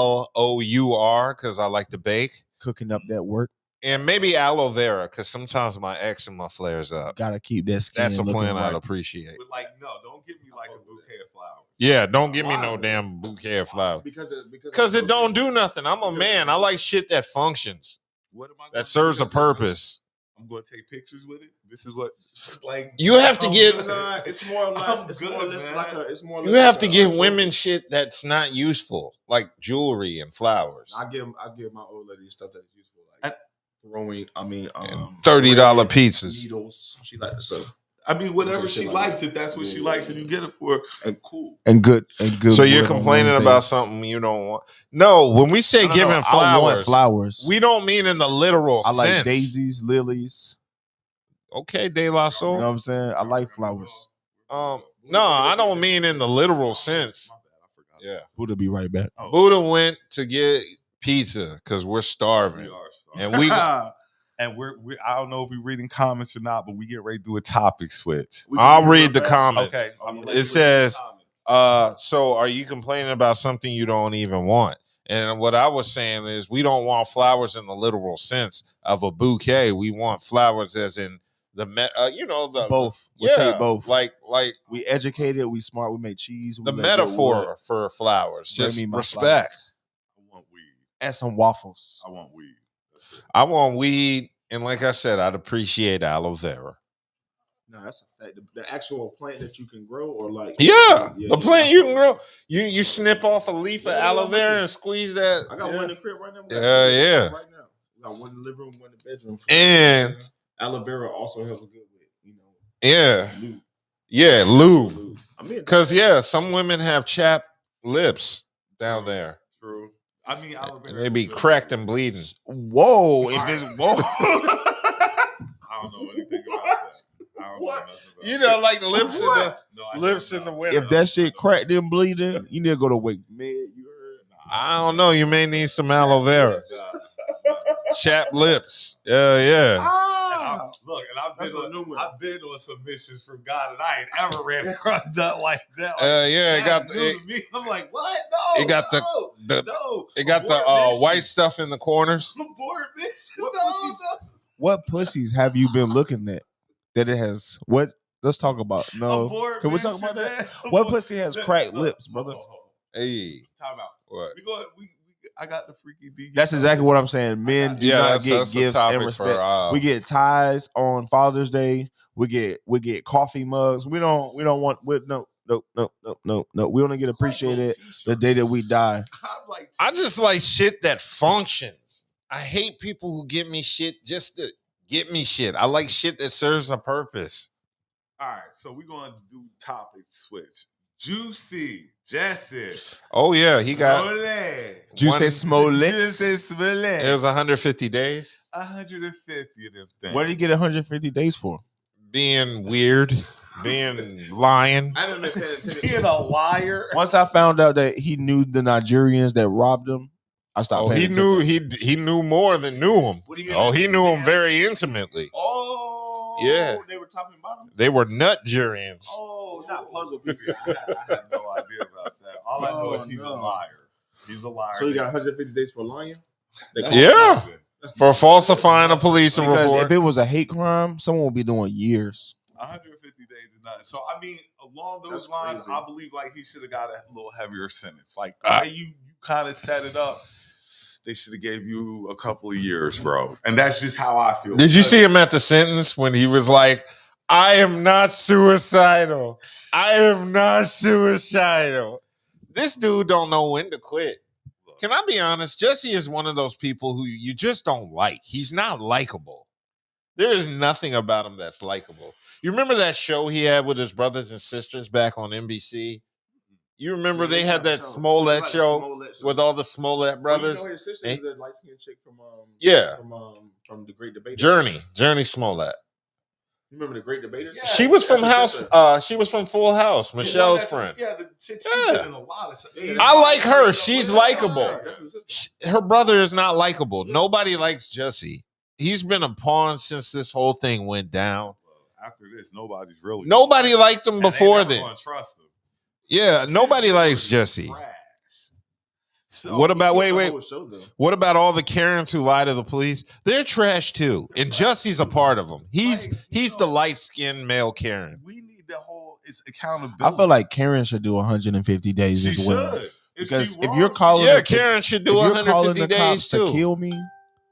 FLOUR, because I like to bake. Cooking up that work. And maybe aloe vera, because sometimes my eczema flares up. Gotta keep that skin. That's a looking plant right. I'd appreciate. But no, don't give me like a bouquet of flowers. Yeah, don't give me Why? no damn bouquet of flowers. Because It don't do nothing. I'm a man. I like shit that functions, What am I? that serves a purpose. I'm going to take pictures with it. This is what like You have to I'm get- good. Nah, it's more or less. I'm It's good, more or less man. like a. It's more. Or You less have like to a give trophy. women shit that's not useful, like jewelry and flowers. I give my old lady stuff that's useful, like throwing. $30 pizzas. needles. She like so. I mean, whatever Shit she like likes, that. if that's what she Yeah. likes, and you get it for and cool. And good. So you're wood on complaining about Wednesdays. something you don't want? No, when we say No, giving I want flowers, flowers. we don't mean in the literal I like sense. daisies, lilies. Okay, De La You know Soul. what I'm saying? I like flowers. No, I don't mean in the literal sense. My bad, I forgot. Yeah. Buddha be right back. Oh, Buddha went to get pizza because we're we starving. are And we- and we're I don't know if we're reading comments or not, but we get ready to do a topic switch. I'll read the comments. Okay, I'm gonna let It you read says, the comments. So are you complaining about something you don't even want? And what I was saying is we don't want flowers in the literal sense of a bouquet. We want flowers as in the Both. We'll take both. Like We educated, we smart, we make cheese. We the let good metaphor wood. for flowers. Bring Just me my respect. flowers. I want weed. And some waffles. I want weed. That's it. I want weed, and like I said, I'd appreciate aloe vera. No, that's a fact. The actual plant that you can grow, or like The plant you can grow. You snip off a leaf of Yeah, aloe I'm vera with you. and squeeze that. I got one in the crib right now. We got Yeah, two yeah. right now. We got one in the living room, one in the bedroom. And aloe vera also helps good with yeah, lube. yeah, lube. I mean, Because some women have chapped lips down there. True. I mean, aloe vera And they is be good. cracked and bleeding. Whoa. If it's whoa. I don't know anything about that. I don't What? know nothing about You know, like lips in the No, I lips don't in the know. winter. If that shit cracked and bleeding, you need to go to Wake Med. You heard? I don't know. You may need some aloe vera. Chapped lips. Yeah. Ah. Look, and I've That's a new one. been on submissions from God, and I ain't ever ran across nothing like that. Like, Yeah, it got that's new to me. I'm like, what? No, it got no, the no. it got the Abort mission. white stuff in the corners. Abort mission. What No, pussies- no. What pussies have you been looking at that it has? What? Let's talk about. No, Abort can we talk mission, about that? man. What Abort- pussy has Look, cracked look, lips, brother? hold on. Hey, Time out. what? I got the freaky D. That's exactly what I'm saying. Men do not get that's a gifts topic and respect. for, We get ties on Father's Day. We get coffee mugs. We don't want no. We only get appreciated the day that we die. I just like shit that functions. I hate people who give me shit just to get me shit. I like shit that serves a purpose. All right, so we're gonna do topic switch. Juicy, Jesse. Oh yeah, he got Smollett. Juicy Smollett. Juicy Smollett. it was 150 days 150 of them things. What did he get 150 days for? being weird, being lying. I didn't understand. Being a liar. Once I found out that he knew the Nigerians that robbed him, I stopped Oh, paying he attention. knew he knew more than knew him. What do you Oh, he knew him Damn. very intimately. Oh, Yeah. They were top and bottom. They were nutjurians. Oh, not puzzle pieces. I have no idea about that. All I know is he's a no. liar. He's a liar. So you got 150 days for lying? They call Yeah. it- That's For falsifying a police Because report. if it was a hate crime, someone would be doing years. 150 days is nothing. So I mean, along those That's lines, crazy. I believe like he should have got a little heavier sentence. Like the way you kind of set it up, they should have gave you a couple of years, bro. And that's just how I feel. Did you see him at the sentence when he was like, I am not suicidal. I am not suicidal. This dude don't know when to quit. Can I be honest? Jesse is one of those people who you just don't like. He's not likable. There is nothing about him that's likable. You remember that show he had with his brothers and sisters back on NBC? You remember they had that Smollett show with all the Smollett brothers? You know his sister Eh? is that light skinned chick from Yeah. from the Great Debate. Journey Smollett. You remember the Great Debaters? Yeah. She was from That's his House. sister. She was from Full House. Michelle's Yeah, friend. Yeah, the chick she Yeah. did in a lot of stuff. Yeah. I like her. She's likable. That's his sister. Her brother is not likable. Nobody likes Jesse. He's been a pawn since this whole thing went down. After this, nobody's really. Nobody liked him And they before never then. gonna trust him. Yeah, nobody likes Jesse. So, What about He killed the wait? whole show, though. What about all the Karens who lie to the police? They're trash too, and Jesse's a part of them. He's the light skinned male Karen. We need the whole. It's accountability. I feel like Karen should do 150 days she as well. should. Because she if wrong, you're she- calling Yeah, the- Karen should do if you're calling 150 the days cops to too. kill me,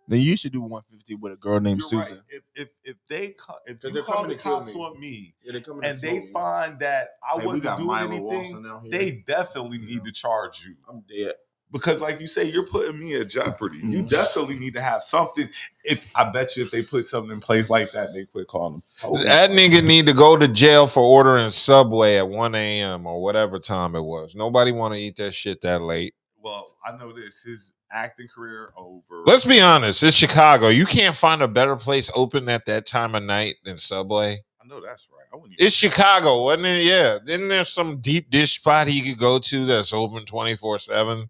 then you should do 150 with a girl named You're Susan. right. If they if Because you they're call coming the to kill cops me. on me Yeah, they coming and to they smoke me. find that I Hey, we wasn't got doing Milo anything, Wilson out here. they definitely need to charge you. I'm dead. Because, like you say, you're putting me at jeopardy. You Mhm. definitely need to have something. If I bet you, if they put something in place like that, they quit calling them. That nigga need to go to jail for ordering Subway at 1 a.m. or whatever time it was. Nobody want to eat that shit that late. Well, I know this. His acting career over. Let's be honest. It's Chicago. You can't find a better place open at that time of night than Subway. I know that's right. I wouldn't even- It's Chicago, wasn't it? Yeah. Then there's some deep dish spot he could go to that's open 24/7.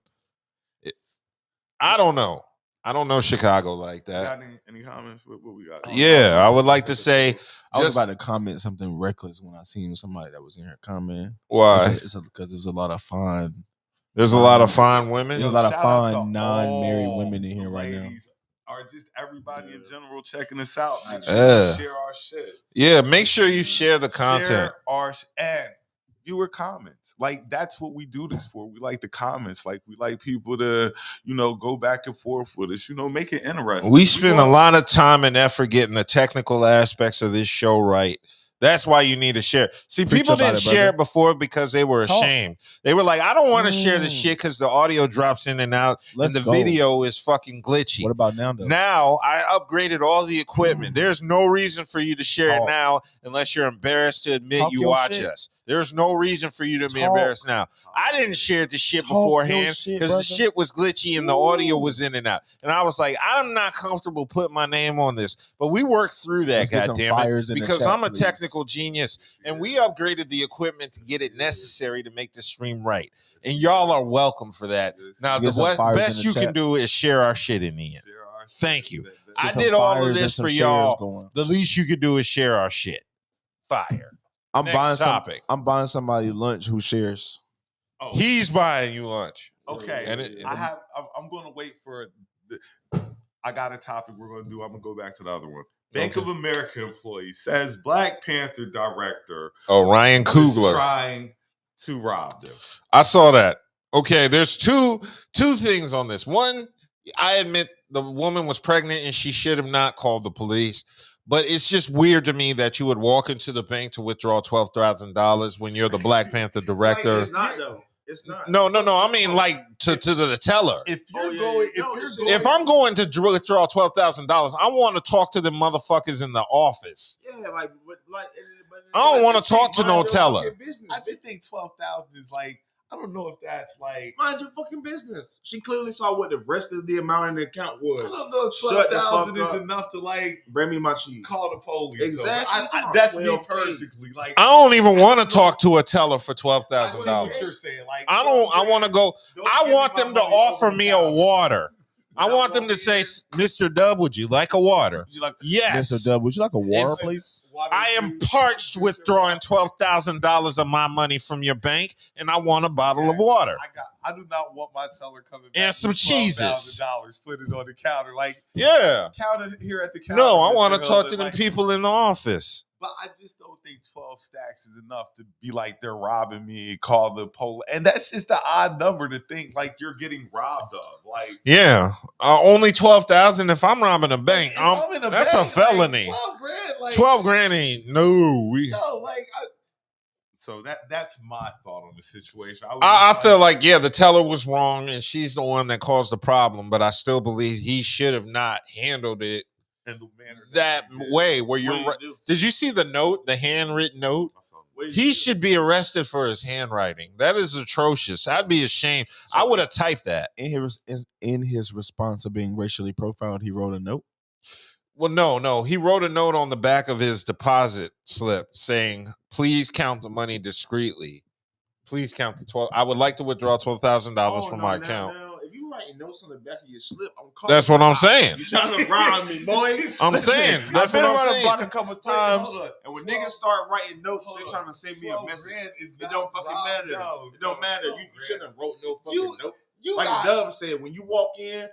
I don't know. I don't know Chicago like You that. got any comments? What we got? Yeah, I would like to say I was just about to comment something reckless when I seen somebody that was in here comment. why Because there's a lot of fine. there's a lot of fine women. There's a lot of shout out fine to non-married all women in here the right now. ladies, or just everybody in general checking us out. Make sure Yeah. you share our shit. Yeah, make sure you share the content. Share our and viewer comments. Like that's what we do this for. We like the comments. Like we like people to, go back and forth with us. Make it interesting. We spend a want- lot of time and effort getting the technical aspects of this show right. That's why you need to share. See, Preach people about didn't it, share brother. it before because they were Talk. ashamed. They were like, I don't want to share the Mm. shit because the audio drops in and out Let's and the go. video is fucking glitchy. What about now, though? Now I upgraded all the equipment. There's no reason for you to share it Talk. now unless you're embarrassed to admit Talk you your watch shit. us. There's no reason for you to be Talk. embarrassed now. I didn't share the shit Talk your beforehand shit, because the brother. shit was glitchy and the audio was in and out. And I was like, I'm not comfortable putting my name on this. But we worked through that, Let's get some goddammit, fires in the because chat, I'm a please. technical genius and we upgraded the equipment to get it necessary to make the stream right. And y'all are welcome for that. Now, Let's the get some fires in best the you can chat. do is share our shit in the end. Thank you. Let's get I some did all fires of and this some for shares y'all. going. The least you could do is share our shit. Fire. I'm Next buying topic. I'm buying somebody lunch who shares. Oh, He's buying you lunch. okay. And I'm going to wait for. I got a topic we're going to do. I'm going to go back to the other one. Bank of America employee says Black Panther director Ryan was Coogler trying to rob them. I saw that. Okay, there's two things on this. One, I admit the woman was pregnant and she should have not called the police. But it's just weird to me that you would walk into the bank to withdraw $12,000 when you're the Black Panther director. It's not though. It's not. No. I mean, like to the teller. If you're Oh, yeah, going, yeah. No, if it's- you're going, If I'm going to withdraw $12,000, I want to talk to the motherfuckers in the office. Yeah, like, but I don't want to talk to no mind your teller. fucking business. I just think 12,000 is like, I don't know if that's like. Mind your fucking business. She clearly saw what the rest of the amount in the account was. I don't know if Shut the 12,000 fuck is up. enough to like Bring me my cheese. call the police. Exactly. So that's me 12K. personally. Like I don't even want to talk to a teller for I see $12,000. what you're saying. Like I want to go. don't I give want me my them to money offer over me the a counter. water. I Without want them to say, Mr. Dub, would you like a water? Would you like Yes. Mr. Dub, would you like a water, If- please? water, I am juice, parched juice, withdrawing or $12,000 of my money from your bank, and I want a bottle of water. I do not want my teller coming back And some with cheeses. $12,000 put it on the counter. Like Yeah. counter here at the counter. No, I Mr. want to talk Hilda, to them like, people in the office. But I just don't think 12 stacks is enough to be like they're robbing me, call the police. And that's just an odd number to think like you're getting robbed of. Like Yeah. Only 12,000 if I'm robbing a bank. if I'm in a That's bank, a felony. Like, 12 grand. Like 12 grand ain't no. So that's my thought on the situation. I feel like, yeah, the teller was wrong and she's the one that caused the problem, but I still believe he should have not handled it in the manner that he did. way where What you're did right. you do? Did you see the note, the handwritten note? I saw that. What did He you do? should be arrested for his handwriting. That is atrocious. I'd be ashamed. I would have typed that. In his response of being racially profiled, he wrote a note. Well, no. He wrote a note on the back of his deposit slip saying, please count the money discreetly. Please count the 12. I would like to withdraw $12,000 from my account. Now, if you writing notes on the back of your slip, I'm calling. That's what I'm saying. You trying to rob me, boy? I'm saying. That's what I'm saying. a couple times. Hold up. And when 12 niggas start writing notes, hold they up. trying to send me a 12 message. grand is It not don't fucking robbed. matter. No, It don't matter. 12 You grand. shouldn't have wrote no fucking You- note. You Like got, Dub said, when you walk in,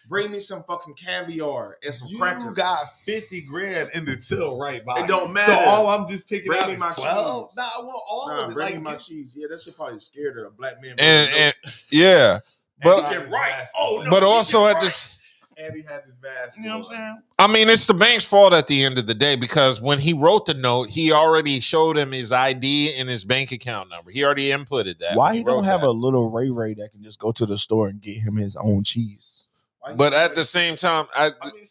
bring me some fucking caviar and some you crackers. got 50 grand in the till right by It don't you. matter. So all I'm just picking Bring out me is my 12. cheese. Nah, I want all Nah, of it. bring Like me my give- cheese. Yeah, that shit probably scared of a black man. And yeah. But Andy had his mask on. but also at this, Andy had his mask. You know what I'm saying? I mean, it's the bank's fault at the end of the day because when he wrote the note, he already showed him his ID and his bank account number. He already inputted that. Why when he don't wrote have that. a little Ray that can just go to the store and get him his own cheese? But at the same time,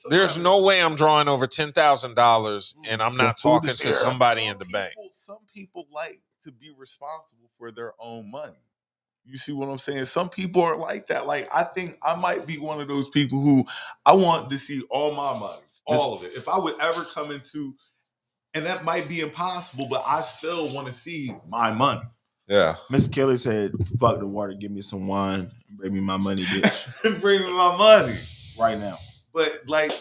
there's no way I'm drawing over $10,000 and I'm not The food talking is to there. somebody in the bank. Some people like to be responsible for their own money. You see what I'm saying? Some people are like that. Like, I think I might be one of those people who I want to see all my money, all of it. If I would ever come into, and that might be impossible, but I still want to see my money. Yeah. Miss Kelly said, "Fuck the water, give me some wine, and bring me my money, bitch, Bring me my money. right now." But like,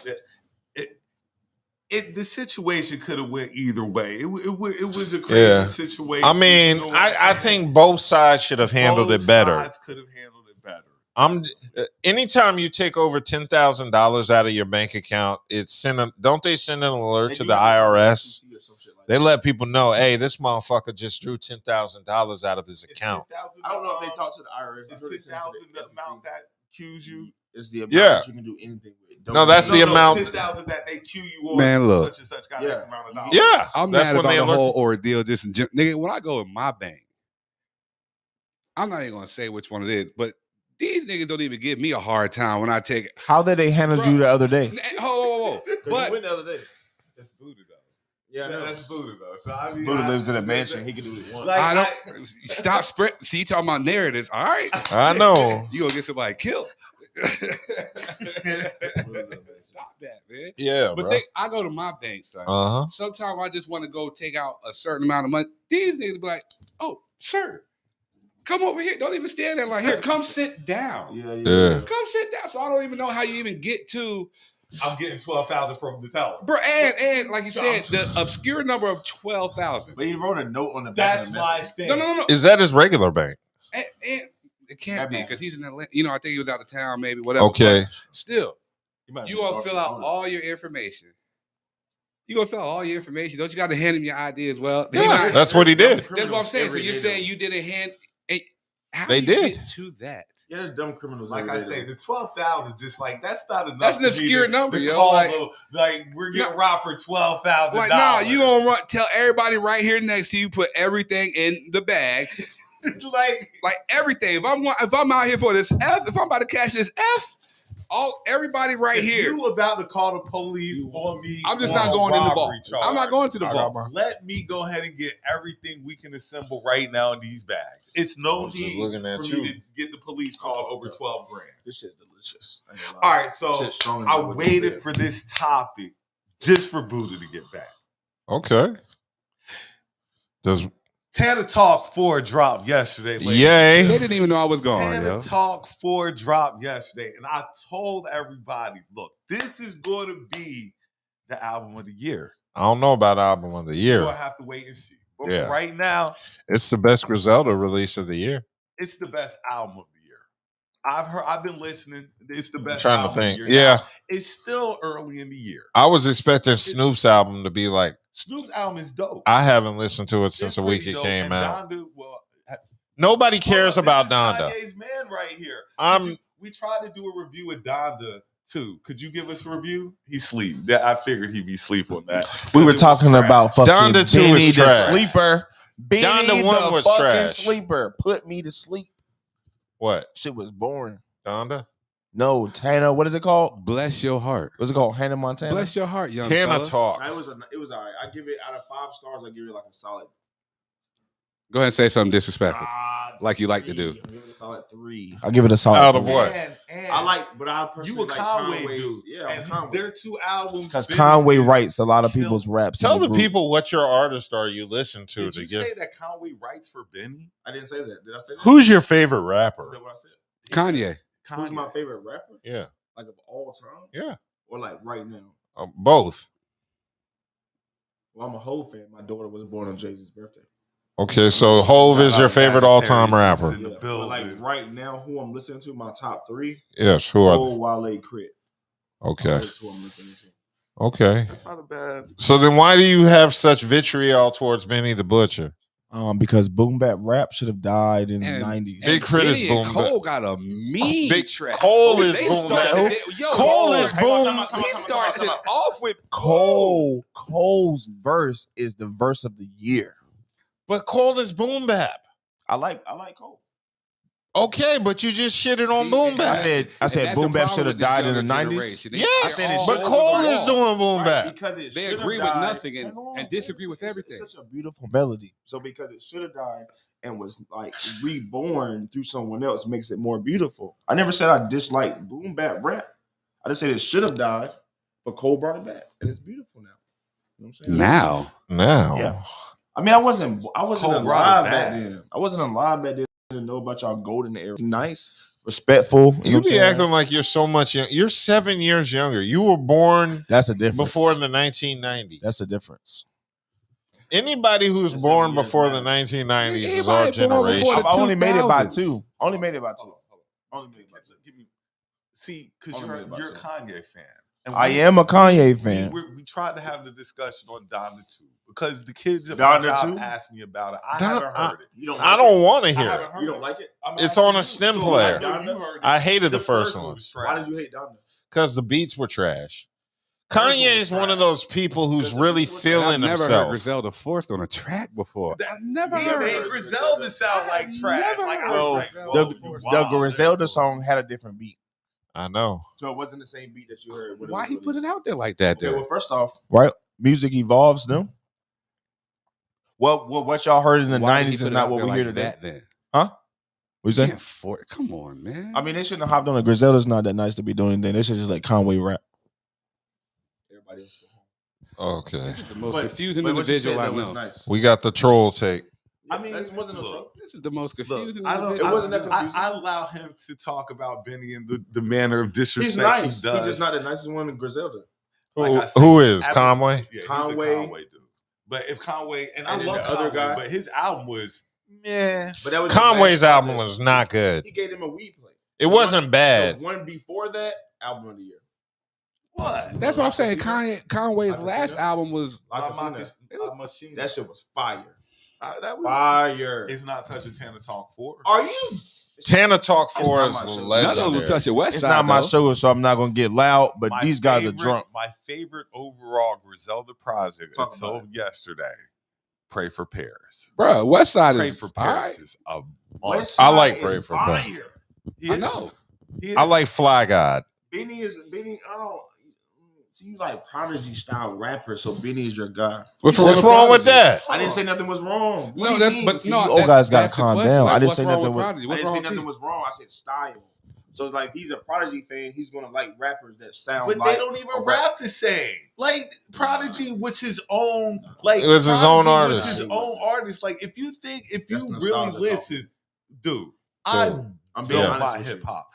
the situation could have went either way. It was a crazy Yeah. situation. I mean, You know what I'm I saying? think both sides should have handled Both it better. sides could have handled it better. Anytime you take over $10,000 out of your bank account, don't they send an alert to the IRS? They let people know, hey, this motherfucker just drew $10,000 out of his account. I don't know if they talk to the IRS. Is 10,000 the amount that cues you? It's the amount Yeah. that you can do anything with. No, that's the amount. 10,000 that they cue you on. Man, look. Such and such got Yeah. X amount of dollars. Yeah, I'm that's mad when about they the alert. whole ordeal. Just nigga, when I go in my bank, I'm not even gonna say which one it is, but these niggas don't even give me a hard time when I take it. How did they handle you the other day? Whoa. Because you But went the other day. That's Buddha though. Yeah, that's Buddha though. So I mean, Buddha lives in a mansion. He can do what he wants. Like, I don't stop spread. See, you talking about narratives. All right, I know. you gonna get somebody killed. Stop that, man. Yeah, But bro. I go to my bank, son. Uh-huh. Sometimes I just want to go take out a certain amount of money. These niggas be like, "Oh, sir, come over here. Don't even stand there like here. Come sit down. Yeah. Come sit down." So I don't even know how you even get to. I'm getting 12,000 from the teller. Bro, and like you said, the obscure number of 12,000. But he wrote a note on the back. That's my thing. No. Is that his regular bank? And it can't That be matters. because he's in Atlanta. You know, I think he was out of town, maybe whatever. Okay. But still, you gonna fill out all your information. You gonna fill out all your information. Don't you got to hand him your ID as well? Yeah, that's what he did. That's what I'm saying. So you're saying you didn't hand? How They do you did. get to that? Yeah, there's dumb criminals. Like I say, the 12,000 just like that's not enough. That's an to obscure be number, to yo. call Like, we're getting robbed for $12,000. Like, nah, you gonna tell everybody right here next to you, put everything in the bag, like everything. If I'm out here for this F, if I'm about to cash this F, everybody right if here. You about to call the police on me? I'm just on not going in the vault. charge. I'm not going to the vault. Let me go ahead and get everything we can assemble right now in these bags. It's no need for me to get the police called over 12 grand. This shit's delicious. All right, so I waited for this topic just for Buddha to get back. Okay. Tana Talk 4 dropped yesterday. Yay. They didn't even know I was gone. Tana Talk 4 dropped yesterday, and I told everybody, look, this is going to be the album of the year. I don't know about album of the year. We'll have to wait and see. But Yeah. for right now, It's the best Griselda release of the year. it's the best album of the year. I've been listening. It's the best I'm trying album to think. of the year. Yeah. Now, it's still early in the year. I was expecting Snoop's album to be like, Snoop's album is dope. I haven't listened to it It's since the week pretty it dope. came And out. Donda, well, Nobody cares hold about up, this Donda. is Kanye's man right here. I'm We tried to do a review of Donda too. Could you give us a review? He's sleep. I figured he'd be sleep on that. We were It was talking trash. about fucking Donda 2 Benny is the trash. sleeper. Benny Donda 1 the was fucking trash. sleeper. Put me to sleep. what? Shit was boring. Donda? No, Tana. What is it called? Bless your heart. What's it called? Hannah Montana. Bless your heart, young Tana fella. Talk. It was all right. I give it out of 5 stars. I give it like a solid. Go ahead and say something disrespectful, like you like to 3. do. I give it a solid 3. I give it a solid. Out of 3. what? And I like, but I personally you a like Conway Conway's. dude. Yeah, I'm and Conway. their 2 albums. Because Benny's Conway is writes a lot of kill- people's raps. Tell in the group. people what your artist are you listen to Did to you get. say that Conway writes for Benny? I didn't say that. Did I say that? Who's your favorite Is rapper? that what I said? Kanye. Who's my favorite rapper? Yeah. Like of all time? Yeah. Or like right now? Both. Well, I'm a Hov fan. My daughter was born on Jay-Z's birthday. Okay, so Hov is your favorite all-time rapper. In the Yeah, but building. like right now, who I'm listening to, my top 3, Yes, who are Hov, Wale, Crit. Okay. That's who I'm listening to. Okay. That's not a bad. So then why do you have such vitriol towards Benny the Butcher? Because boom bap rap should have died in And- the 90s. Big Crit is Benny and boom Cole got a mean Big track. Cole is They boom started bap. it- Yo, Cole is boom. He starts it off with Cole's verse is the verse of the year. But Cole is boom bap. I like Cole. Okay, but you just shitted on boom I bap. said And that's boom the bap problem should have with this died in the younger 90s. generation. Yes, I said it but should- Cole Right. is doing boom Right, bap. because it They should have agree with died. nothing and- Hang on, and disagree with it's everything. such a beautiful melody. So because it should have died and was like reborn through someone else makes it more beautiful. I never said I disliked boom bap rap. I just said it should have died, but Cole brought it back, and it's beautiful now. You know what I'm saying? now. Now. I mean, I wasn't Cole alive brought it back back. then. I wasn't alive back then. I didn't know about y'all golden era. Nice, respectful. You know You what I'm be saying? acting like you're so much young. You're 7 years younger. You were born That's a difference. before the 1990s. That's a difference. Anybody who's That's born 7 years before the matters. 1990s is Anybody our born generation. before the I only made it by 2000s. 2. Only made it by 2. Only made it by 2. See, because Only you're made about a 2. Kanye fan. And I am a Kanye fan. We tried to have the discussion on Donda 2 because the kids at my Donda job 2? asked me about it. I Don- haven't heard it. You don't. I don't want to I hear haven't it. heard You don't it. like it? I'm It's asking on a you. stem So, player. I know you heard it. I hated the The first one one was Why did trash. you hate Donda? because the beats were trash. First one Kanye was is one trash. of those people who's Because the really beats were trash. feeling I've never heard himself. Griselda forced on a track before. That- I've never He heard made it. Griselda sound like trash. Never Like, heard I Well, was like, the whoa, you wild. Griselda song had a different beat, I know. so it wasn't the same beat that you heard. when it Why was he put it released. out there like that? Okay, Then? well, first off, right, music evolves. No, what y'all heard in the Why did he '90s put is it not out what there we like hear today. that then? What you say? Come on, man. I mean, they shouldn't have hopped on it. Griselda's not that nice to be doing anything. They should just let Conway rap. Everybody else go home. Okay. This is the most confusing what you individual said, I that was know. nice. We got the troll take. I mean, it wasn't no look, trouble. This is the most confusing I don't. individual. It wasn't that confusing. I allow him to talk about Benny and the manner of disrespect He's nice. he does. He's just not the nicest one in Griselda. Like I said, Who is as a- Conway? Yeah, Conway. he's a Conway dude. But if Conway and I And then love the Conway, other guy. but his album was meh. But that was Conway's the last album project. was not good. He gave him a weed play. It wasn't bad. The one before that, album of the year. What? That's what I'm saying. Conway's Like last Casino? album was. Machine. That shit was fire. That was Fire. It's not touching Tana Talk 4. Are you? Tana Talk 4 not is my show. None of them legendary. was touching West It's Side. not my though. show, so I'm not gonna get loud. But My these guys are favorite- drunk. My favorite overall Griselda project Talk until about yesterday. Pray for Paris. Bro, West Side Pray is for all Paris right. is a West I Side like is Pray for Paris. fire. He I is. know. He is. I like Fly God. Benny. I don't see you like Prodigy style rapper, so Benny is your guy. What's wrong with that? I didn't say nothing was wrong. No, that's but See, no. you old guys gotta that's the calm question. down. Like, I didn't what's say wrong nothing with was. Prodigy? I What's didn't wrong say with nothing Pete? was wrong. I said style. So it's like he's a Prodigy fan. He's gonna like rappers that sound. But like they don't even a rap the same. Like Prodigy was his own. Like It was his own Prodigy artist. Was his own artist. Like if you That's really nostalgia listen, dude, I'm I being know honest my with you. hip hop.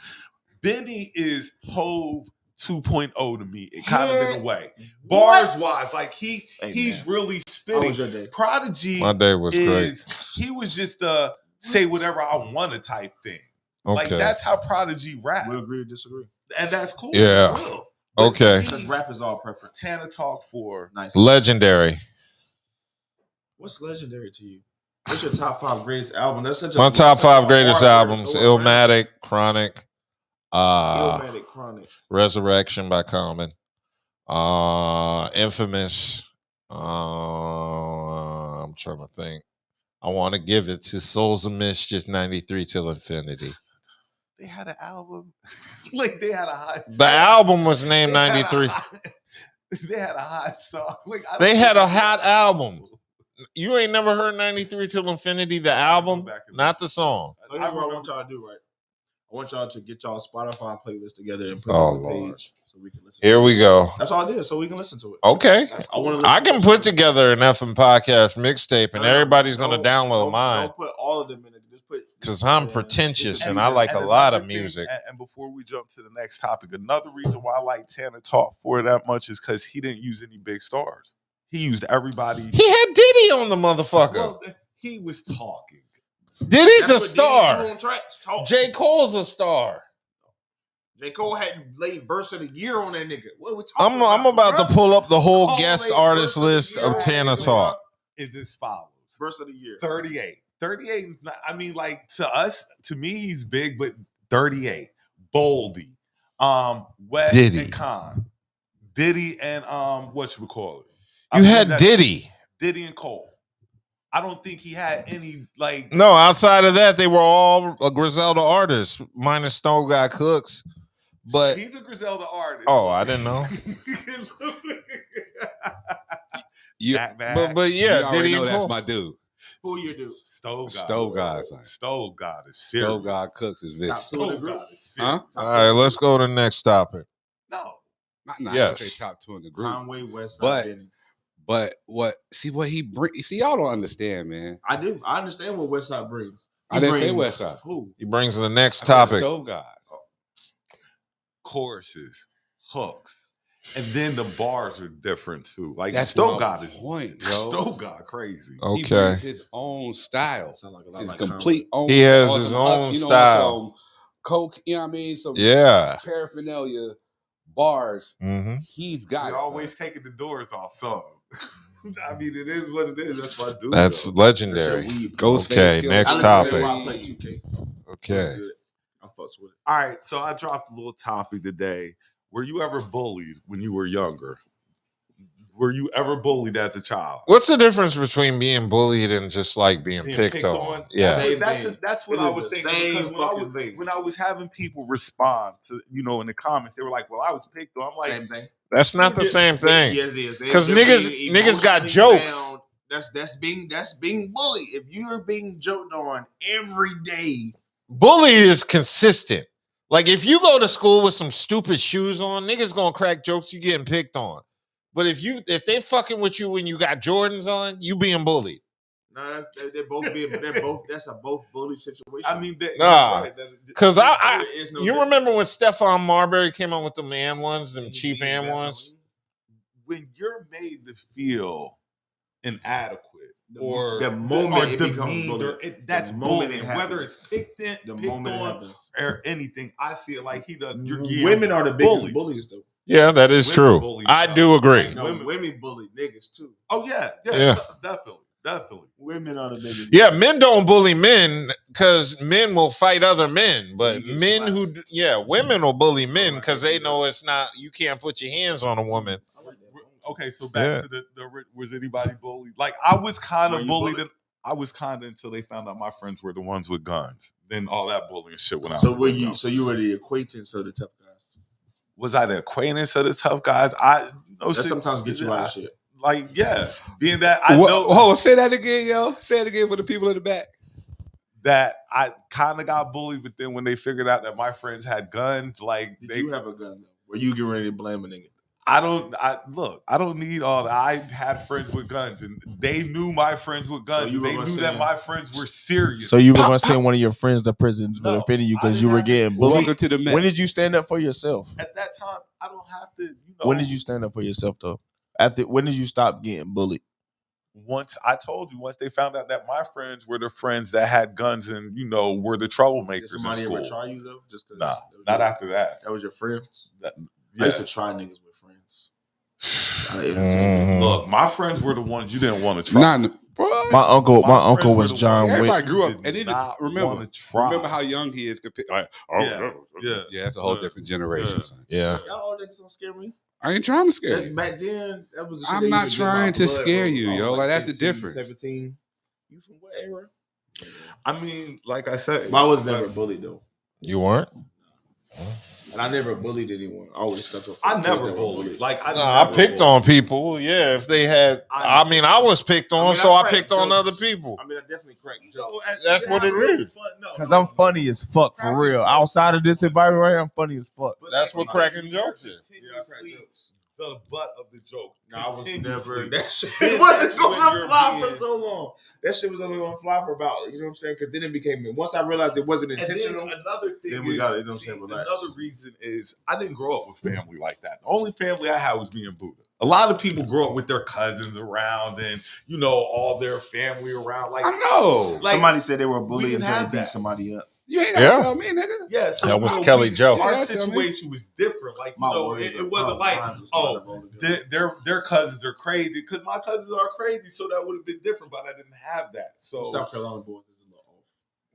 Benny is Hove 2.0 to me. It kind of in a way, bars wise, like he's really How spitting. was your day? Prodigy My day was great. he was just the say whatever I want to type thing. Like Okay. that's how Prodigy rap, We agree or disagree. and that's cool. Yeah. Real. But Okay. to Because me, rap is all preference. Tana Talk 4. Nice. Legendary. What's legendary to you? What's your top 5 greatest album? That's such a My top such a 5 greatest hard word to albums: throw around. Illmatic, Chronic, Illmatic, Chronic. Resurrection by Common, Infamous. I'm trying to think. I want to give it to Souls of Mischief 93 till Infinity. They had an album. Like they had a hot The album was named 93. They had a hot song. Like, I don't They had think a hot album. You ain't never heard 93 till Infinity, the album, back and not listen. the song. So here's what I want y'all to do, right? I want y'all to get y'all Spotify playlist together and put it Oh, on the Lord. page so we can listen. Here to we it. go. That's all I did, so we can listen to it. Okay. I want I can put together an effing podcast mixtape and everybody's going to download mine Don't put all of them in it. Just put because I'm Yeah. pretentious And- and I like a lot of another thing, music. And before we jump to the next topic, another reason why I like Tana Talk 4 that much is because he didn't use any big stars. He used everybody. He had Diddy on the motherfucker. Well, he was talking. Diddy's That's a what Diddy do star. on tracks. Talk. J. Cole's a star. J. Cole had laid verse of the year on that nigga. What we talking I'm about bro? to pull up the whole Cole guest laid artist verse of the list year of on Tana that nigga, Talk. Is as follows. Verse of the year. 38. 38 is not, I mean, like to us, to me, he's big, but 38. Boldy. West Diddy. and Khan. Diddy and whatchamacallit. You had Diddy. Diddy and Cole. I don't think he had any like No, outside of that, they were all Griselda artists, minus Stone Guy Cooks. But he's a Griselda artist. oh, I didn't know. You, But yeah, you already Diddy know and that's Cole. my dude. Who you do? Stove God. Stove God, son. Stove God is serious. Stove God Cooks is vicious. Stove God is serious. Huh? All right, let's go to the next topic. No. Not Yes. say top 2 in the group. Conway, West But- Side, Benny. But what he bring? See, y'all don't understand, man. I do. I understand what West Side brings. I didn't say West Side. Who? He brings the next I said topic. Stove God. Choruses, hooks, and then the bars are different too. Like That's Stove my God is point, yo. Stove God crazy. He Okay. brings his own style. Sound like a lot His like complete own. He has or his some own you know, style. Some coke, you know what I mean? Some Yeah. paraphernalia bars. Mm-hmm. He's got You're it. always taking the doors off some. I mean, it is what it is. That's my dude. That's though. legendary. Ghostface Okay, Killah. next I topic. listen to him while I play 2K. Okay. It's good. I fucks with it. All right, so I dropped a little topic today. Were you ever bullied when you were younger? Were you ever bullied as a child? What's the difference between being bullied and just like being picked on? Yeah. Same That's thing. what It I is was the thinking. same Because fucking thing. when I was having people respond to, in the comments, they were like, "Well, I was picked on." I'm like, Same thing. That's not the same thing. Yes, it is. Because They're niggas being got emotionally jokes. sound. That's being bullied. If you're being joked on every day, bully is consistent. Like if you go to school with some stupid shoes on, niggas gonna crack jokes. You getting picked on. But if they fucking with you when you got Jordans on, you being bullied. nah, they're both that's a both bully situation. I mean, Nah, right. because There is no you remember when difference. Stephon Marbury came out with the man ones, them cheap and ones? When you're made to feel inadequate or the moment it becomes demeaned, bullying, that's the moment bullying. it Whether happens. it's picked The moment it on happens. or anything, I see it like he does. Women are the biggest bullies, though. Yeah, that is Women true. bully I each do other. agree. No, women bully niggas too. Oh yeah, definitely. Women are the biggest. Yeah, bullies. men don't bully men because men will fight other men, but You get men slapped. women will bully men because they know it's not. You can't put your hands on a woman. Okay, so back to the was anybody bullied? Like I was kind of bullied. I was kind of until they found out my friends were the ones with guns. Then all that bullying shit went out. So were you? So you were the acquaintance of the tough guys. Was I the acquaintance of the tough guys? I That sometimes get you out of shit. Like being that I know. Oh, say that again, yo. Say it again for the people in the back. That I kind of got bullied, but then when they figured out that my friends had guns, like Did you have a gun though? Were you getting ready to blame a nigga? I don't need all that. I had friends with guns, and they knew my friends with guns. So they knew that my friends were serious. So you were gonna send one of your friends to prison for No, defending you I because didn't you were have to- getting bullied. Welcome to the man. When did you stand up for yourself? At that time, I don't have to. When did you stand up for yourself though? When did you stop getting bullied? Once I told you, once they found out that my friends were the friends that had guns and were the troublemakers Did somebody in school. ever try you though? Just cause Nah, not after that. That was your friends. I Yeah. used to try niggas with friends. Entertainment. Look, my friends were the ones you didn't want to try. Bro, My uncle friends were was the John ones Wick. everybody grew up, did and they not just remember wanna try. how young he is compared. Like, Yeah. that's a whole different generation. Yeah. Son. Yeah. Y'all all niggas don't scare me. I ain't trying to scare you. Back then, that was the shit I'm they not used to get trying my to blood, scare bro. you, I was yo. Like, that's the 15, difference. 17. You from what era? I mean, like I said, I was never bullied though. You weren't? And I never bullied anyone. I always stuck up. I never bullied. Like I never picked bullied. on people. Yeah, if they had. I was picked on, so I picked on other people. I mean, I definitely cracked jokes. That's what it is. Because I'm funny as fuck for real. Outside of this environment right here, I'm funny as fuck. But That's what cracking jokes is. Continuously the butt of the joke. No, I was Continuously. never. That shit Then wasn't that's when going to you're fly being- for so long. That shit was only going to fly for about, you know what I'm saying? Because then it became. Once I realized it wasn't And then intentional. another thing Then we is, got it, you know what I'm see, saying, relax. another reason is I didn't grow up with family like that. The only family I had was me and Buddha. A lot of people grow up with their cousins around and all their family around. Like I know. like, Somebody said they were bullied didn't until they have beat that. somebody up. You ain't gotta Yeah. tell me, nigga. yeah, so That was Kelli Jo. Our Yeah, tell me. situation was different. Like it wasn't like like their cousins are crazy because my cousins are crazy, so that would have been different. But I didn't have that. So South Carolina boys is a little off.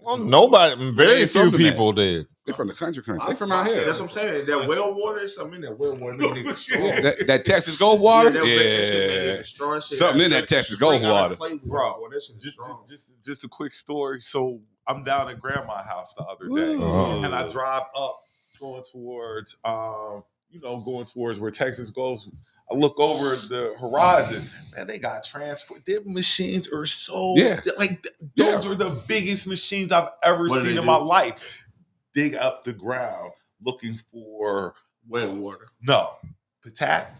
Well, nobody, very ain't from few the people did. They from the country. They from out Yeah, here. That's what I'm saying. That well water is something in that well water. Nigga, strong. Yeah, that Texas Gulf water. that shit made niggas strong shit. Something in that Texas Gulf water. Bro, that shit is strong. just a quick story. So I'm down at grandma's house the other day, Ooh. and I drive up going towards where Texas goes. I look over the horizon, man. They got transport. Their machines are so those are the biggest machines I've ever What do seen they in do? my life. Dig up the ground looking for Well water. no potassium.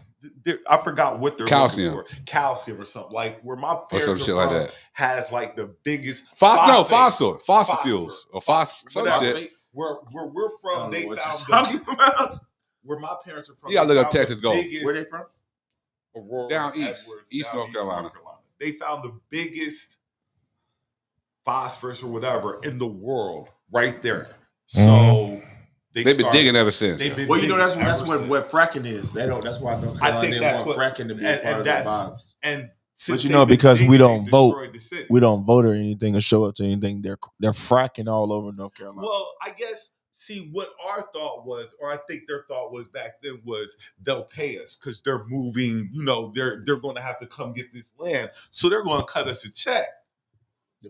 I forgot what they're Calcium. looking for. Calcium or something like where my Or parents some are shit from like that. has like the biggest Fossil phosphate. fuels or some Whatever. shit. Where we're I from, don't they know what found you're talking about. where my parents are from. You gotta they look up found the Texas Gulf. biggest- Where they from? Aurora, Down east. Edwards, East down North Carolina. They found the biggest phosphorus or whatever in the world right there. So They've been started- digging ever since. They've been Well, you know digging that's ever what since. fracking is. They don't. That's why North I Carolina think didn't that's want what- fracking to be and a part of the that's- vibes. And since But you they've know, been because we digging, don't they vote, destroyed the city. we don't vote or anything or show up to anything. They're fracking all over North Carolina. Well, I guess, see, what our thought was, or I think their thought was back then was they'll pay us because they're moving, they're going to have to come get this land. So they're going to cut us a check. The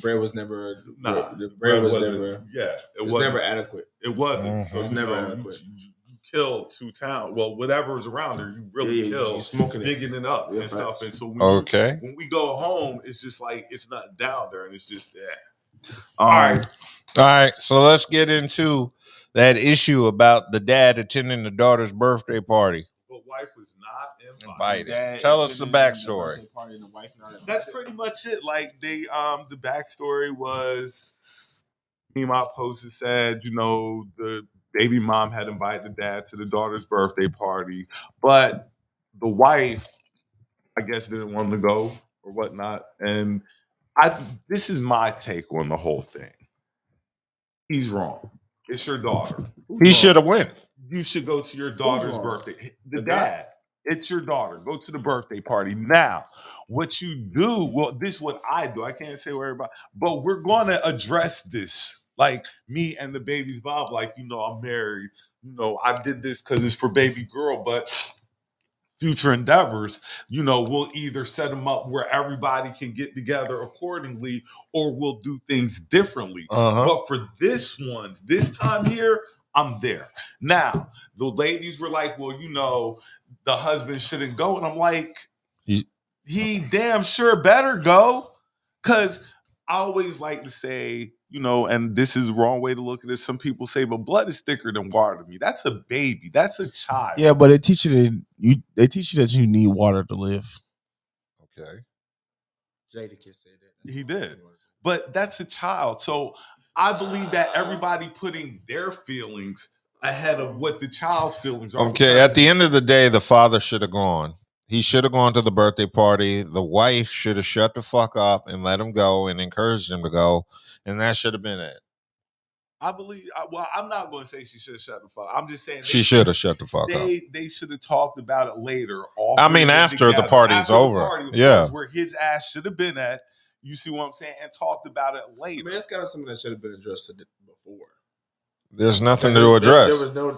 bread was never. Nah, the bread was wasn't- never. Yeah, It was never adequate. It wasn't. So It's you never know, adequate. you killed 2 towns. Well, whatever is around there, you really you're kill, smoking digging it up Yeah, and stuff. facts. And so when we go home, it's just like it's not down there, and it's just there. All right. All right, so let's get into that issue about the dad attending the daughter's birthday party. But wife was not Invited. Dad Tell us the attended backstory. birthday party and the wife not invited. That's pretty much it. Like they the backstory was my poster said, the baby mom had invited the dad to the daughter's birthday party, but the wife, I guess, didn't want to go or whatnot. And this is my take on the whole thing. He's wrong. It's your daughter. He should have went. You should go to your daughter's wrong? birthday. The The guy? dad. It's your daughter. Go to the birthday party. Now, what you do, well, this is what I do. I can't say where everybody, but we're going to address this. Like me and the baby's Bob, like, I'm married. I did this because it's for baby girl, but future endeavors, we'll either set them up where everybody can get together accordingly, or we'll do things differently. But for this one, this time here, I'm there. Now, the ladies were like, well, the husband shouldn't go. And I'm like, he damn sure better go. Because I always like to say, and this is the wrong way to look at it. Some people say, but blood is thicker than water to me. That's a baby. That's a child. Yeah, but they teach you that you need water to live. Okay. Jadakiss said that. He did. But that's a child. So I believe that everybody putting their feelings ahead of what the child's feelings are. Okay, at the end of the day, the father should have gone. He should have gone to the birthday party. The wife should have shut the fuck up and let him go and encouraged him to go. And that should have been it. I believe, I'm not going to say she should have shut the fuck. I'm just saying she should have shut the fuck up. They should have talked about it later. After the party's over. Where his ass should have been at. You see what I'm saying? And talked about it later. I mean, that's kind of something that should have been addressed before. There's nothing to address.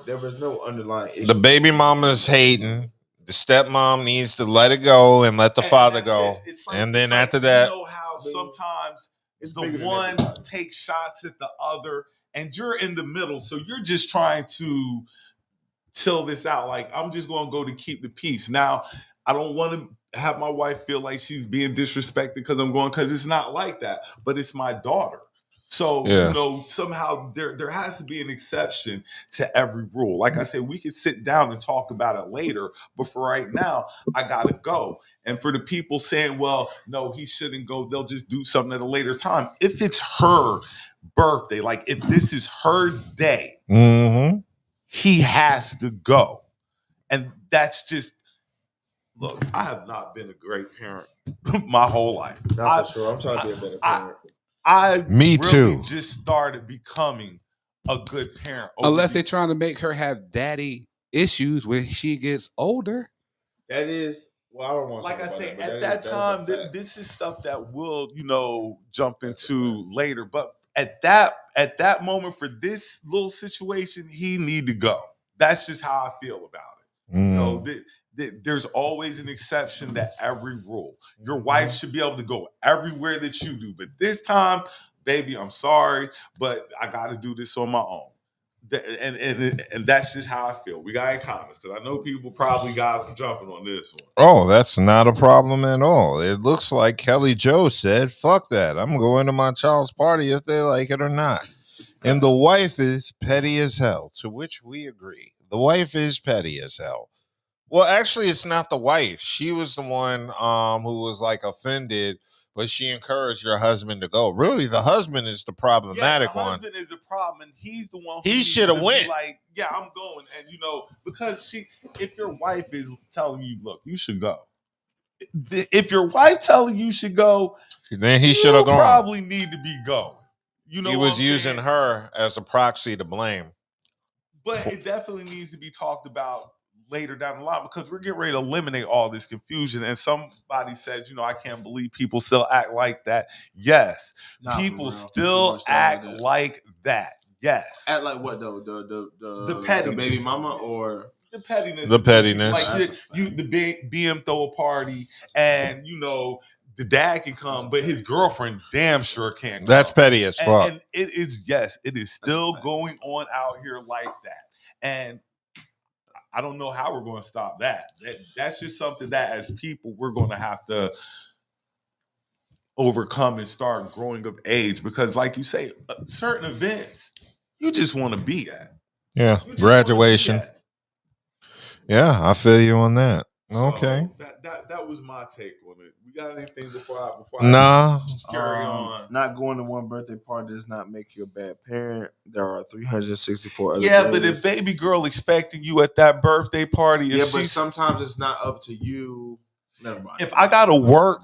There was no underlying issue. The baby mama's hating. The stepmom needs to let it go and let the father go. Like, and then after that, how sometimes the one takes shots at the other, and you're in the middle. So you're just trying to chill this out. Like, I'm just going to go to keep the peace. Now, I don't want to have my wife feel like she's being disrespected because I'm going, because it's not like that. But it's my daughter. So, somehow there has to be an exception to every rule. Like I said, we can sit down and talk about it later. But for right now, I got to go. And for the people saying, well, no, he shouldn't go, they'll just do something at a later time. If it's her birthday, like if this is her day, he has to go. And that's just, look, I have not been a great parent my whole life. Not for sure. I'm trying to be a better parent. Me too. Just started becoming a good parent. Unless they're trying to make her have daddy issues when she gets older. That is, well, I don't want to. Like I say, at that time, this is stuff that we'll, jump into later. But at that moment, for this little situation, he need to go. That's just how I feel about it. There's always an exception to every rule. Your wife should be able to go everywhere that you do. But this time, baby, I'm sorry, but I got to do this on my own. And that's just how I feel. We got any comments? Because I know people probably got jumping on this one. Oh, that's not a problem at all. It looks like Kelli Jo said, fuck that. I'm going to my child's party if they like it or not. And the wife is petty as hell, to which we agree. The wife is petty as hell. Well, actually, it's not the wife. She was the one who was like offended, but she encouraged her husband to go. Really, the husband is the problematic one. The husband is the problem, and he's the one. He should have went. Like, yeah, I'm going, and because if your wife is telling you, look, you should go. If your wife telling you should go, then he should have gone. Probably need to be going. He was using her as a proxy to blame. But it definitely needs to be talked about later down the line, because we're getting ready to eliminate all this confusion. And somebody said, I can't believe people still act like that. Yes, people still act like that. Yes. Act like what though? The pettiness. The baby mama or the pettiness. The pettiness. Like the BM throw a party and the dad can come, but his girlfriend damn sure can't come. That's petty as fuck. And it is still going on out here like that. And I don't know how we're going to stop that. That's just something that as people we're going to have to overcome and start growing of age, because like you say, certain events you just want to be at. Yeah, You just graduation. wanna be at. Yeah, I feel you on that. So Okay. that was my take on it. We got anything before I Nah. carry on? Not going to one birthday party does not make you a bad parent. There are 364 other Yeah, days. but if baby girl expecting you at that birthday party, yeah, if but she's, sometimes it's not up to you. Never mind. if I gotta work,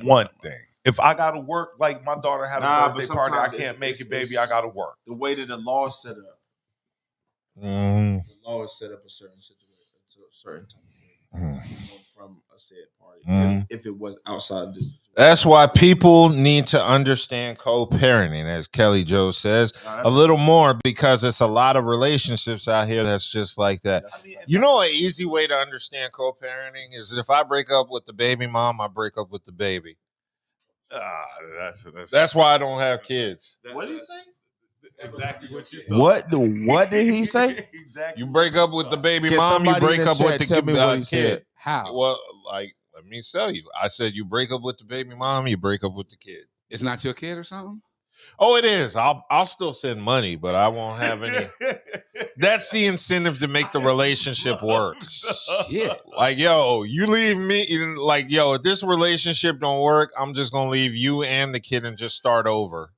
one thing. If I gotta work, like my daughter had a Nah, but birthday party, I sometimes can't make it's- it, baby. it's- I gotta work. The way that the law is set up, Mm. the law is set up a certain situation, a certain time from a said party. If it was outside of this situation. That's why people need to understand co-parenting, as Kelli Jo says, a little more, because it's a lot of relationships out here that's just like that. You know, an easy way to understand co-parenting is if I break up with the baby mom, I break up with the baby. That's why I don't have kids. What did he say? Exactly what you thought. What did he say? Exactly. You break up with the baby Can mom, you somebody break in the up with chat the tell me what he kid. said? How? Well, like, let me tell you. I said you break up with the baby mom, you break up with the kid. It's not your kid or something? Oh, it is. I'll still send money, but I won't have any. That's the incentive to make the relationship work. Shit. Like, yo, you leave me. Like, yo, if this relationship don't work, I'm just gonna leave you and the kid and just start over.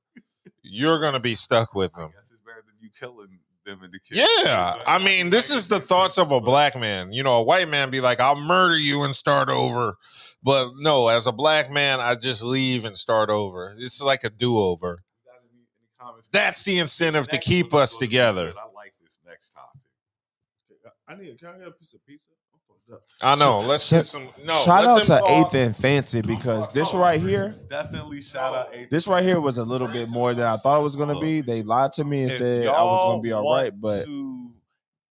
You're gonna be stuck with them. I guess it's better than you killing them and the kids. Yeah, I mean, this is the thoughts of a black man. You know, a white man be like, I'll murder you and start over. But no, as a black man, I just leave and start over. This is like a do-over. That's the incentive to keep us together. I like this next topic. Can I get a piece of pizza? I'm fucked up. I know. Let's get some. No, Shout let out them to call- Eighth and Fancy, because this right here, Definitely shout out. this right here was a little bit more than I thought it was gonna be. They lied to me and If said I was y'all gonna be all want right, but to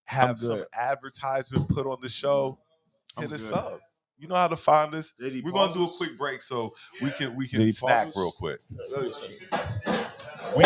have some good. advertisement put on the show, hit I'm us good. up. You know how to find us. Did he We're gonna do a pause us? quick break so we Did can he snack pause us? real quick. We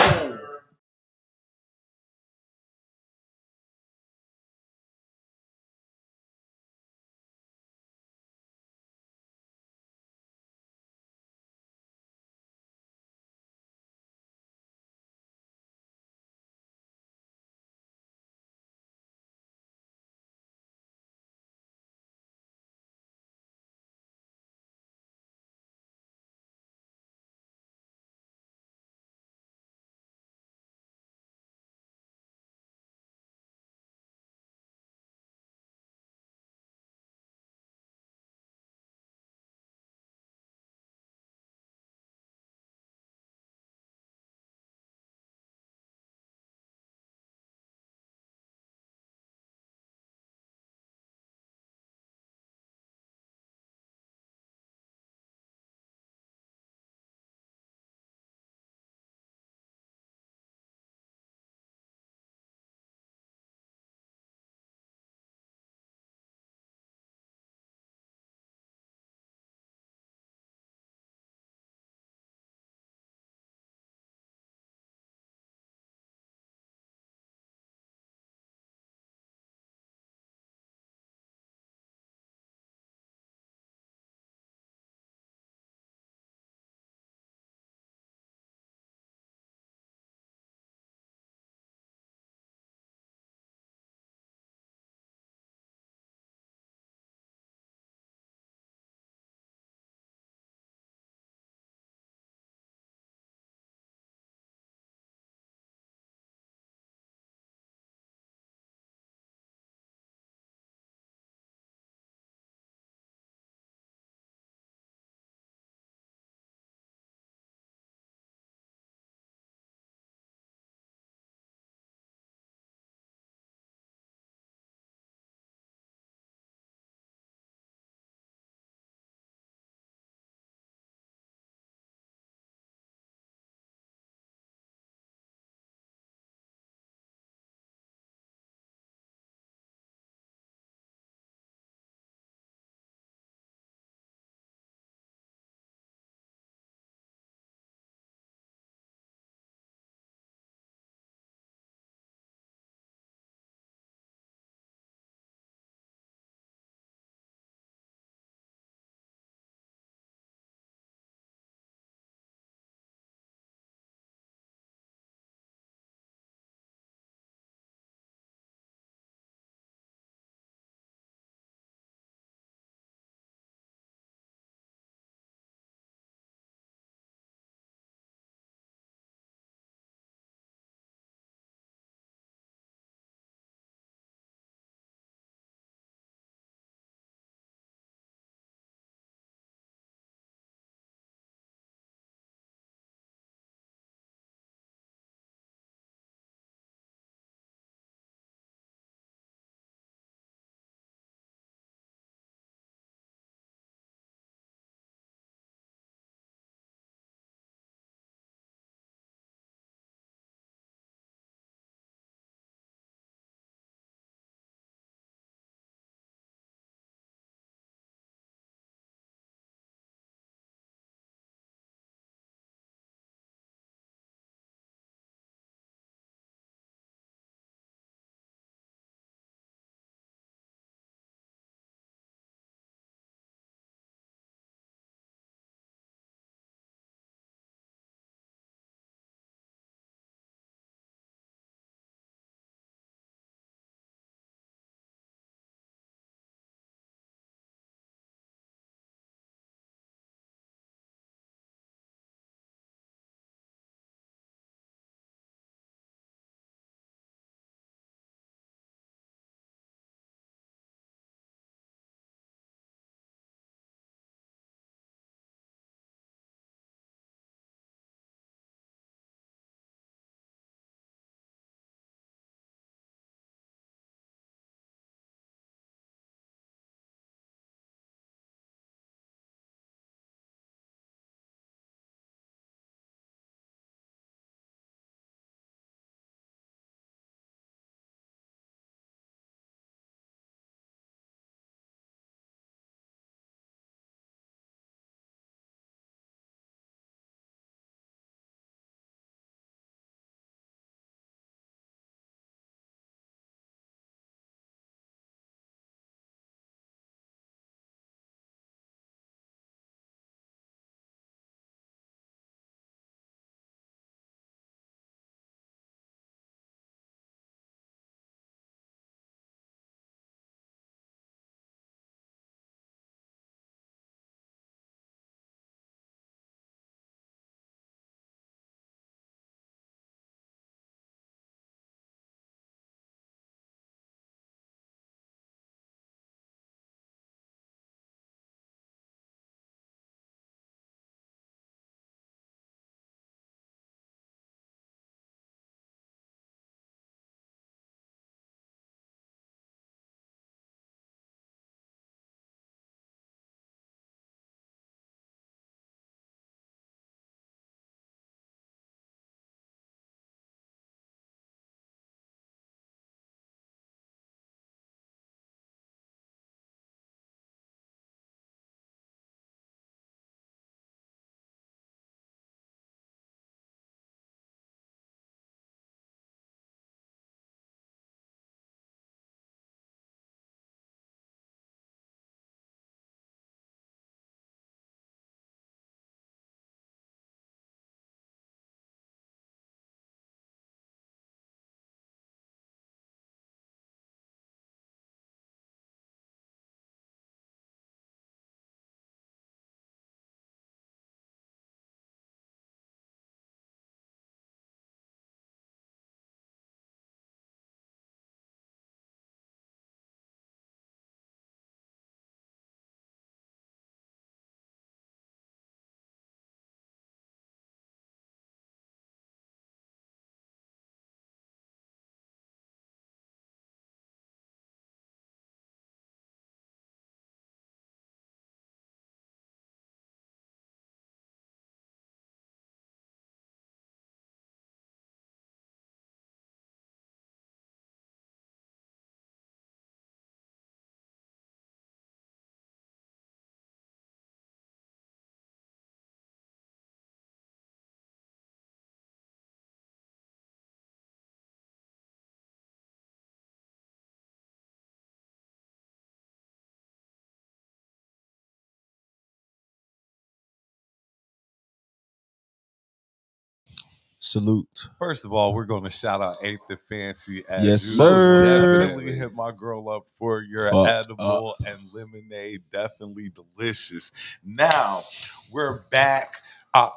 Salute. First of all, we're going to shout out Ain't the Fancy as Yes, usual. sir. Definitely hit my girl up for your Fuck edible and lemonade. Definitely delicious. Now, we're back.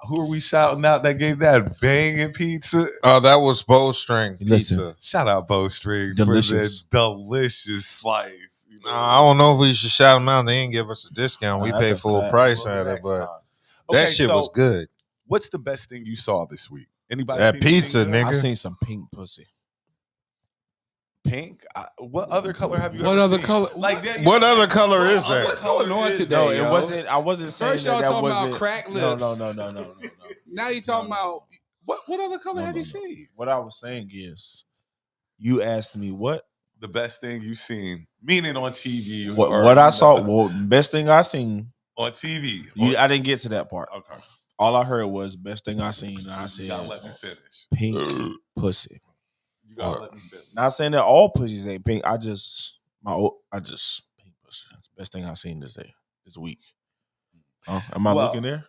Who are we shouting out that gave that banging pizza? Oh, that was Bowstring Listen. Pizza. Shout out Bowstring Delicious. for the delicious slice. You know, I don't know if we should shout them out. They didn't give us a discount. We Nah, that's paid a full fact. price Well, at the it, next but time. that Okay, shit was so good. What's the best thing you saw this week? Anybody? That seen anything pizza, good? nigga. I seen some pink pussy. Pink. What other color have you What ever other seen? color? Like that, What other color is other that? color Going on is today? that? No, it yo. wasn't. I wasn't saying First y'all that talking wasn't. about crack No. lips. Now you talking about what other color have you seen? What I was saying is, you asked me what The best thing you've seen, meaning on TV. or, what I you saw. know, Well, best thing I seen. on TV. I didn't get to that part. Okay, All I heard was best thing I seen. And I you said gotta let me finish. pink pussy. You gotta let me finish. Not saying that all pussies ain't pink. I just pink pussy. That's the best thing I seen this week. Am I Well, looking there?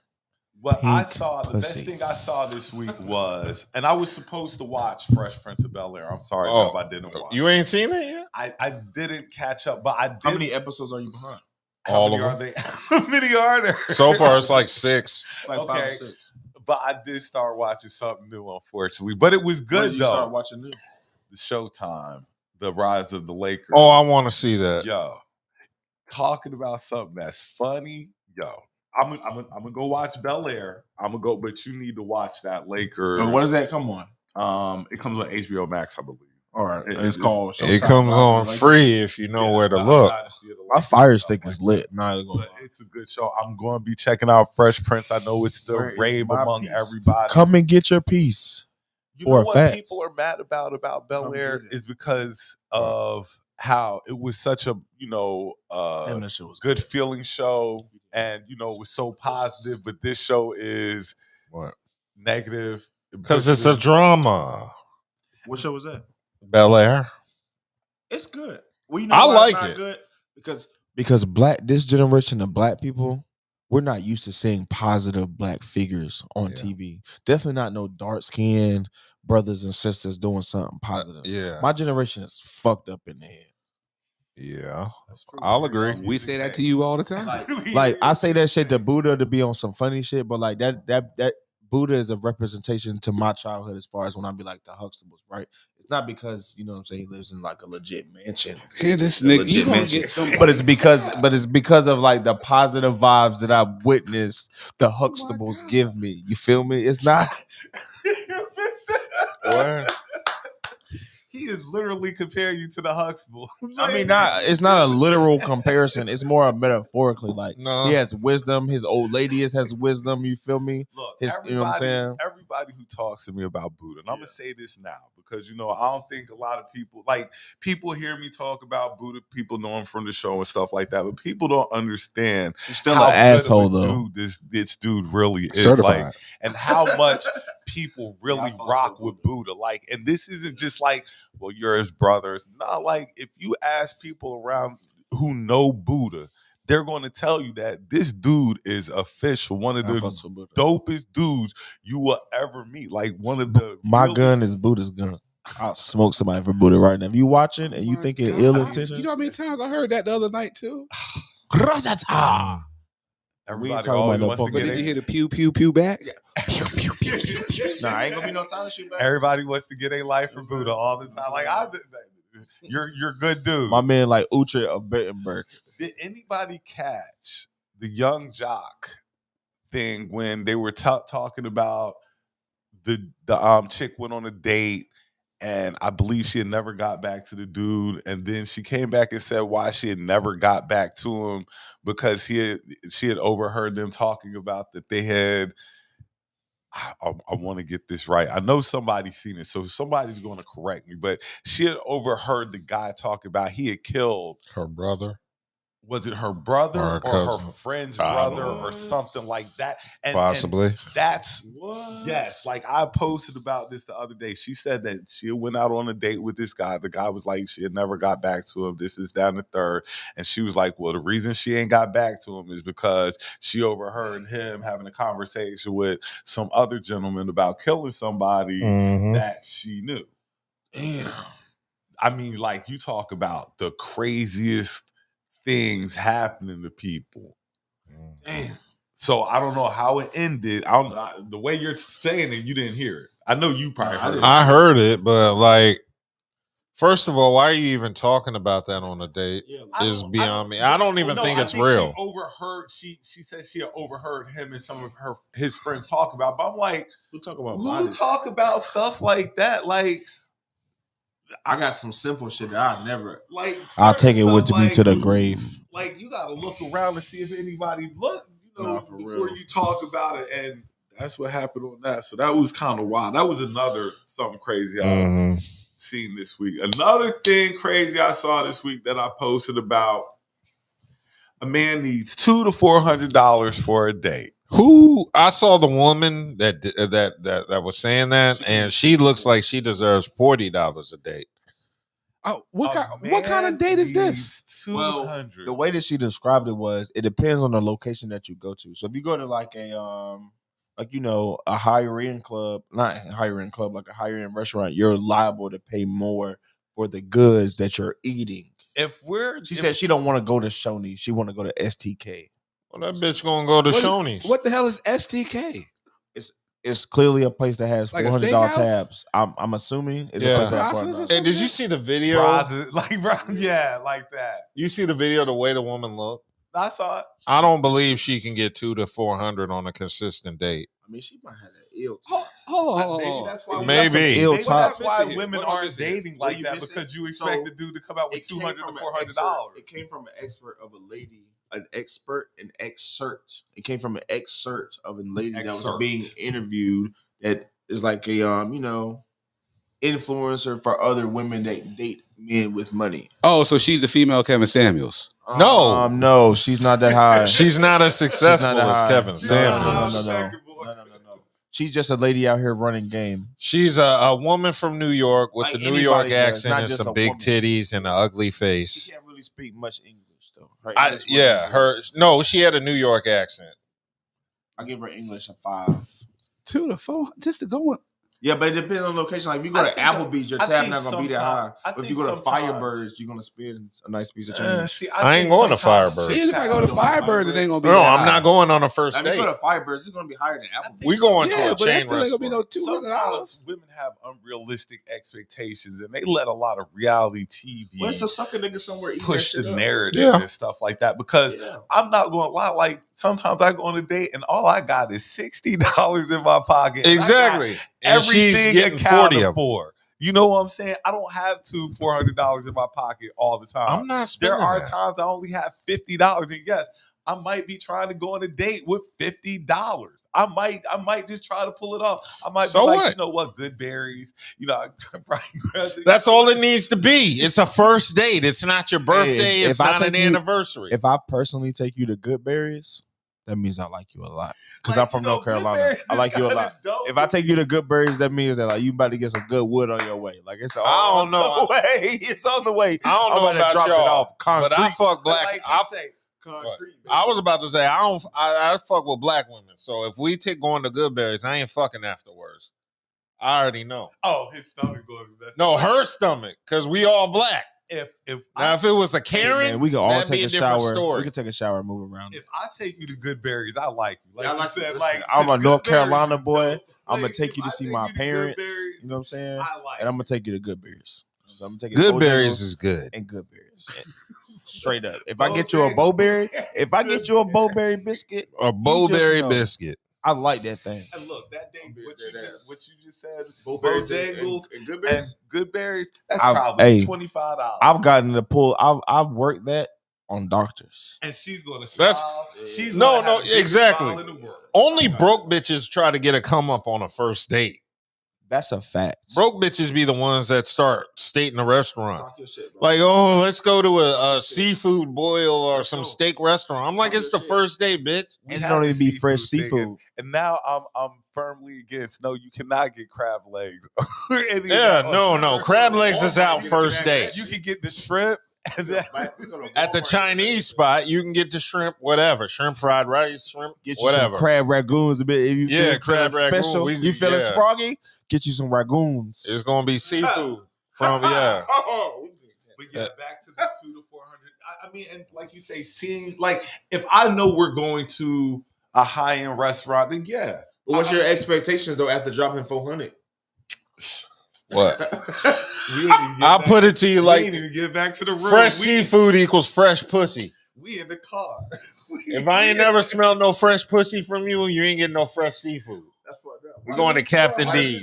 What I Pink saw, the best pussy. thing I saw this week was, and I was supposed to watch Fresh Prince of Bel-Air. I'm sorry, Oh, Bob, I didn't watch. You ain't seen it yet? I didn't catch up, but I did. How many episodes are you behind? How All many of are they? How many are there? So far, it's like 6. It's like 5 or Okay. 6. But I did start watching something new, unfortunately. But it was When good did you though. start watching new? The Showtime, the Rise of the Lakers. Oh, I want to see that. Yo, talking about something that's funny. Yo, I'm gonna go watch Bel Air. I'm gonna go, but you need to watch that Lakers. What does that come on? It comes on HBO Max, I believe. All right, It- it's it's- called. It Showtime comes Rise of on the Lakers. free if you know where to the look. Dynasty of the My Lakers fire and stuff stick is like lit. that. Not gonna But lie. it's a good show. I'm going to be checking out Fresh Prince. I know it's the Where is rave my among piece? everybody. Come and get your piece. You for know a what fact. people are mad about Bel Come Air get it. is because of how it was such a And that shit was good feeling show, and it was so positive. But this show is What? negative Because it's a drama. What show was that? Bel Air. It's good. Well, you know I why like it's not it. good? because this generation of black people, we're not used to seeing positive black figures on Yeah. TV. Definitely not no dark skinned brothers and sisters doing something positive. Yeah. My generation is fucked up in the head. Yeah. That's true. I'll agree. We say that to you all the time. Like I say that shit to Buddha to be on some funny shit, but like that Buddha is a representation to my childhood as far as when I be like the Huxtables, right? It's not because what I'm saying he lives in like a legit mansion. Here, this A nigga, legit you gonna mansion. get some. But it's because of like the positive vibes that I've witnessed the Huxtables God. give me. You feel me? It's not What? He is literally comparing you to the Huxtable. I mean, it's not a literal comparison. It's more a metaphorically. Like No. he has wisdom. His old lady has wisdom. You feel me? Look, You know what I'm saying? Everybody who talks to me about Buddha, and I'm gonna say this now because I don't think a lot of people hear me talk about Buddha. People know him from the show and stuff like that, but people don't understand He's still how an good asshole of a though. dude this dude really is. Certified. Like, and how much people really I rock follow with Buddha. Like, and this isn't just like, well, you're his brothers. No, like if you ask people around who know Buddha, they're going to tell you that this dude is official, one of I the fucks with Buddha. dopest dudes you will ever meet. Like one of the My realest- gun is Buddha's gun. I'll smoke somebody for Buddha right now. If you watching and you My thinking God. ill intentions, You know how many times I heard that the other night too? Grazata. Everybody talking always about no wants to punk. But get did you it. hear the pew pew pew back? Nah, ain't gonna be no time to shoot back. Everybody wants to get a life for Buddha all the time. Like you're a good dude. My man like Uche of Bettenberg. Did anybody catch the young jock thing when they were talking about the chick went on a date and I believe she had never got back to the dude, and then she came back and said why she had never got back to him because she had overheard them talking about that they had. I want to get this right. I know somebody's seen it, so somebody's going to correct me. But she had overheard the guy talk about he had killed Her brother. was it her brother Or her or her cousin. friend's I don't brother know. or something like that? And Possibly. that's What? yes. Like I posted about this the other day. She said that she went out on a date with this guy. The guy was like, she had never got back to him. This is down the third. And she was like, well, the reason she ain't got back to him is because she overheard him having a conversation with some other gentleman about killing somebody that she knew. Damn. I mean, like you talk about the craziest things happening to people. Damn. So I don't know how it ended. The way you're saying it, you didn't hear it. I know you probably heard it. I heard it, but like, first of all, why are you even talking about that on a date? Is beyond me. I don't even think it's real. She overheard. She said she had overheard him and some of his friends talk about. But I'm like, Who talk about who bodies? talk about stuff like that? Like, I got some simple shit that I never like I'll take it certain with stuff, me like, to the grave. Like you got to look around and see if anybody look, for before real. you talk about it. And that's what happened on that. So that was kind of wild. That was another something crazy I've seen this week. Another thing crazy I saw this week that I posted about: a man needs $200 to $400 for a date. Who I saw the woman that was saying that, and she looks like she deserves $40 a date. Oh, what kind of date is this? Well, The way that she described it was, it depends on the location that you go to. So if you go to like a a higher end club, not a higher end club, like a higher end restaurant, you're liable to pay more for the goods that you're eating. She said she don't want to go to Shoney, she want to go to STK. Well, that bitch gonna go to Shoney's. What the hell is STK? It's clearly a place that has Like a $400 steakhouse? tabs. I'm assuming it's Yeah. a place that has Bronson's or $400. Hey, did you see the video? yeah, like that. You see the video? The way the woman looked. I saw it. I don't believe she can get $200 to $400 on a consistent date. I mean, she might have that ill. Hold on. Maybe that's why. Maybe. Maybe that's What why I'm missing women here? What am I aren't missing here? dating What like you that missing? because you expect So, the dude to come out with It came $200 to from an $400. excerpt- It came from an expert of a lady, an excerpt. It came from an excerpt of a lady that was being interviewed. That is like a influencer for other women that date men with money. Oh, so she's a female Kevin Samuels. No, she's not that high. She's not as successful not that as high. Kevin No. Samuels. No. She's just a lady out here running game. She's a woman from New York with Like the New York anybody does, accent not and just some a big woman. titties and an ugly She face. can't really speak much English though. Her English She had a New York accent. I give her English a 5. 2 to 4, just to go on. Yeah, but it depends on the location. Like if you go to Applebee's, your tab not gonna be that high. But if you go to Firebirds, you're gonna spend a nice piece of change. I ain't going to Firebirds. Even if I go to Firebirds, it ain't gonna be. No, that I'm high. not going on a first Now, if you date. go to Firebirds, it's gonna be higher than Applebee's. We going to a but that chain still ain't gonna be no restaurant. $200. Sometimes women have unrealistic expectations, and they let a lot of reality TV Well, it's a sucker nigga somewhere eating push that the shit up. narrative and stuff like that. Because I'm not going to lie, like sometimes I go on a date and all I got is $60 in my pocket. Exactly. And she's Everything getting 40 accounted of them. for. You know what I'm saying? I don't have $400 in my pocket all the time. I'm not There spending are that. times I only have $50, and yes, I might be trying to go on a date with $50. I might just try to pull it off. I might So be like, what? you know what, good berries. That's all it needs to be. It's a first date. It's not your birthday. if It's I not an take you- anniversary. If I personally take you to Good Berries, that means I like you a lot. Because I'm from North Carolina. I like you a lot. If I take you to Good Berries, that means that like you about to get some good wood on your way. Like it's I on don't know. the way. It's on the way. I don't I'm know about to about drop y'all, it off. but I Concrete. fuck black. Like I, you say, Concrete. I was about to say I fuck with black women. So if we take going to Goodberries, I ain't fucking afterwards. I already know. oh, his stomach going to be No, her stomach, because we all black. If Now, if it was a Karen, Man, we can all that'd take be a different shower. story. We can take a shower and move around. if I take you to Good Berries, I like you. Like Yeah, I you like said, you. like I'm a Good North Berries Carolina is boy. dope. I'm gonna Like, take if you to I see take my you to parents. Good Berries, You know what I'm saying? I like And I'm gonna take you to Good Berries. So I'm gonna take you to Goodberries Bojangles is good. and Good Berries. Straight up. If I get you a Bowberry, if I get you a Bowberry biscuit, A Bowberry know. biscuit. I like that thing. And look, that day, what you just said, Bojangles Bojangles and Good and Berries. Good Berries, that's I've- probably hey, $25. I've gotten the pull. I've worked that on doctors. And she's gonna That's- smile. She's No, gonna have the biggest exactly. smile in the world. Only broke bitches try to get a come up on a first date. That's a fact. Broke bitches be the ones that start stating a restaurant. Talk your shit, bro. Like, oh, let's go to a seafood boil or some steak restaurant. I'm like, Talk it's your the shit. first day, bitch. We And it had don't the even be fresh thing, seafood. and now I'm firmly against. No, you cannot get crab legs. Or any of Yeah, that. no. Crab legs is out Walmart, first day. You can get the shrimp, and then At the Chinese spot, you can get the shrimp, whatever. Shrimp fried rice, shrimp, Get you whatever. some crab ragoons a bit. If you Yeah, feeling crab ragoon. special, We- you feeling yeah. froggy, get you some ragoons. It's gonna be seafood from yeah. But yeah, back to the 200 to 400. I mean, and like you say, seeing like if I know we're going to a high end restaurant, then yeah. But what's your expectations though after dropping 400? What? We ain't even get I'll back- put it to you we like ain't even get back to the room. fresh we, seafood equals fresh pussy. We in the car. If I ain't never smelled no fresh pussy from you, you ain't getting no fresh seafood. That's fucked up. We're going to Captain D's.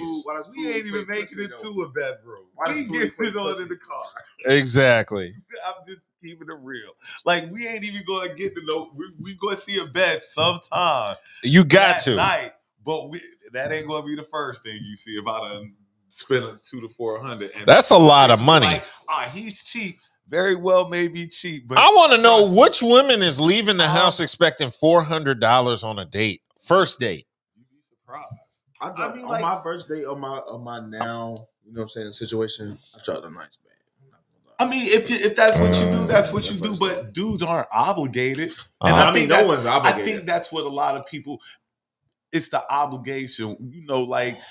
We ain't even making it to a bedroom. Why We does food getting equate it on pussy? in the car. Exactly. I'm just keeping it real. Like we ain't even gonna get to know. We gonna see a bed sometime. You got that to. night, but that ain't gonna be the first thing you see if I done spend a 200 to 400. And That's a lot of money. Like, he's cheap. Very well, may be cheap, but I want to know trust me, which women is leaving the house expecting $400 on a date, first date. You'd be surprised. I mean, on my first date on my now, you know what I'm saying, situation, I tried a nice bag. I mean, if that's what you do, that's what you do. But dudes aren't obligated, and I mean, no one's I obligated. think that's what a lot of people. It's the obligation, you know. Like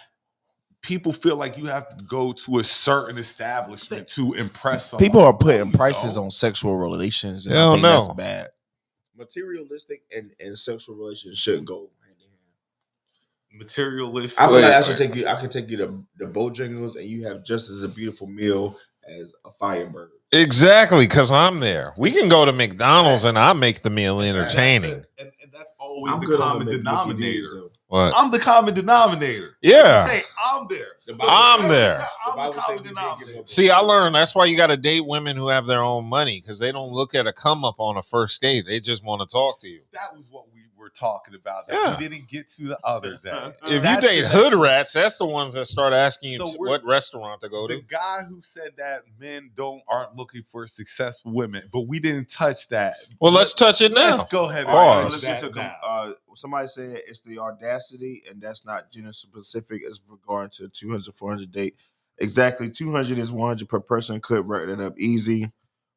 people feel like you have to go to a certain establishment to impress someone. People are putting No, prices you on sexual relations. And Hell I think no. that's bad. Materialistic and sexual relations shouldn't go hand in hand. materialistic. I feel like I should take you. I can take you to the Bojangles, and you have just as a beautiful meal as a Firebird. Exactly, because I'm there. We can go to McDonald's and I make the meal entertaining. And that's always I'm the good on common the Mickey D's, denominator. though. What? I'm the common denominator. Yeah. Say I'm there. I'm there. I'm the common denominator. See, I learned that's why you got to date women who have their own money because they don't look at a come up on a first date. They just want to talk to you. That was what we were talking about. That Yeah. we didn't get to the other day. If That's you date the- hood rats, that's the ones that start asking you So we're- what restaurant to go The to. guy who said that men aren't looking for successful women, but we didn't touch that. Well, let's touch it now. Let's go ahead and Pause. touch Listen that to now. somebody said it's the audacity, and that's not gender specific as regard to 200 400 date. Exactly, 200 is 100 per person. Could wrap that up easy.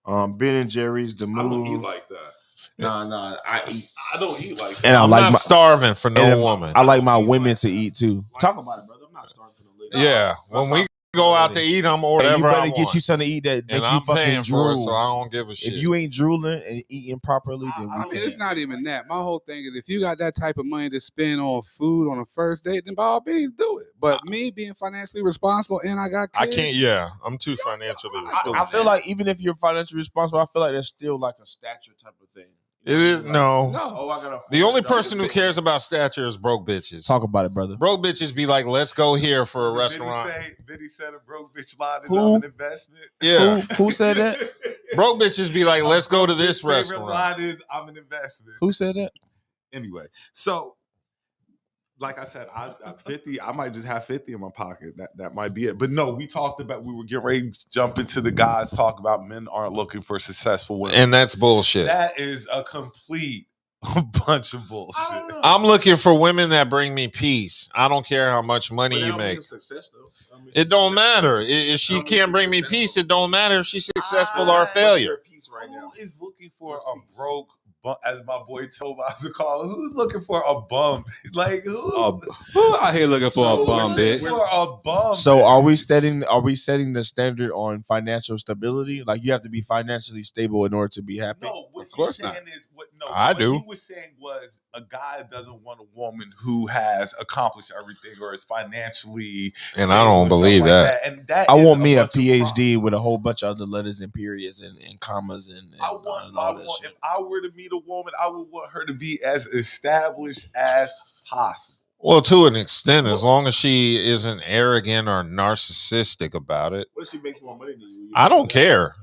Ben and Jerry's, the I don't eat move. like that. Nah, I eat. I don't eat like that. And I I'm like not my starving for no and woman. I like my women to eat too. Talk about it, brother. I'm not starving for no lady. Yeah, when we go out to eat, I'm Hey, ordering you whatever better I get want. you something to eat that make And you I'm fucking paying for it, drool. so I don't give a shit. If you ain't drooling and eating properly, then I we I mean, can. it's not even that. My whole thing is if you got that type of money to spend on food on a first date, then by all means do it. But me being financially responsible and I got I kids, can't. Yeah, I'm too financially responsible. I feel like even if you're financially responsible, I feel like there's still like a stature type of thing. it is no. No. Oh, I got a The only $400 person who cares about stature is broke bitches. Talk about it, brother. Broke bitches be like, let's go here for a restaurant. Biddy said a broke bitch line is Who? an investment. Yeah, Who said that? broke bitches be like, let's go to this Favorite restaurant. line is I'm an investment. Who said that? Anyway, so like I said, I 50. I might just have 50 in my pocket. That might be it. But no, we were getting ready to jump into the guys talk about men aren't looking for successful women. And that's bullshit. That is a complete bunch of bullshit. I'm looking for women that bring me peace. I don't care how much money you make. Success, though. It don't matter. If she Don't mean can't she's bring me successful. peace, it don't matter if she's successful or a What's failure. Peace right now. Who is looking for What's a peace? broke, as my boy Tobias would call it? Who's looking for a bum? Like who out here looking for a bum, bitch? For a bum. So are we setting the standard on financial stability? Like you have to be financially stable in order to be happy? No, what Of course he's saying not. is what I do. he was saying was a guy doesn't want a woman who has accomplished everything or is financially And stable I don't stuff believe like that. And that I is want me a bunch of PhD problems. with a whole bunch of other letters and periods and commas and I want and my all woman, that shit. if I were to meet a woman, I would want her to be as established as possible. Well, to an extent, as long as she isn't arrogant or narcissistic about it, What if she makes more money than you? I don't care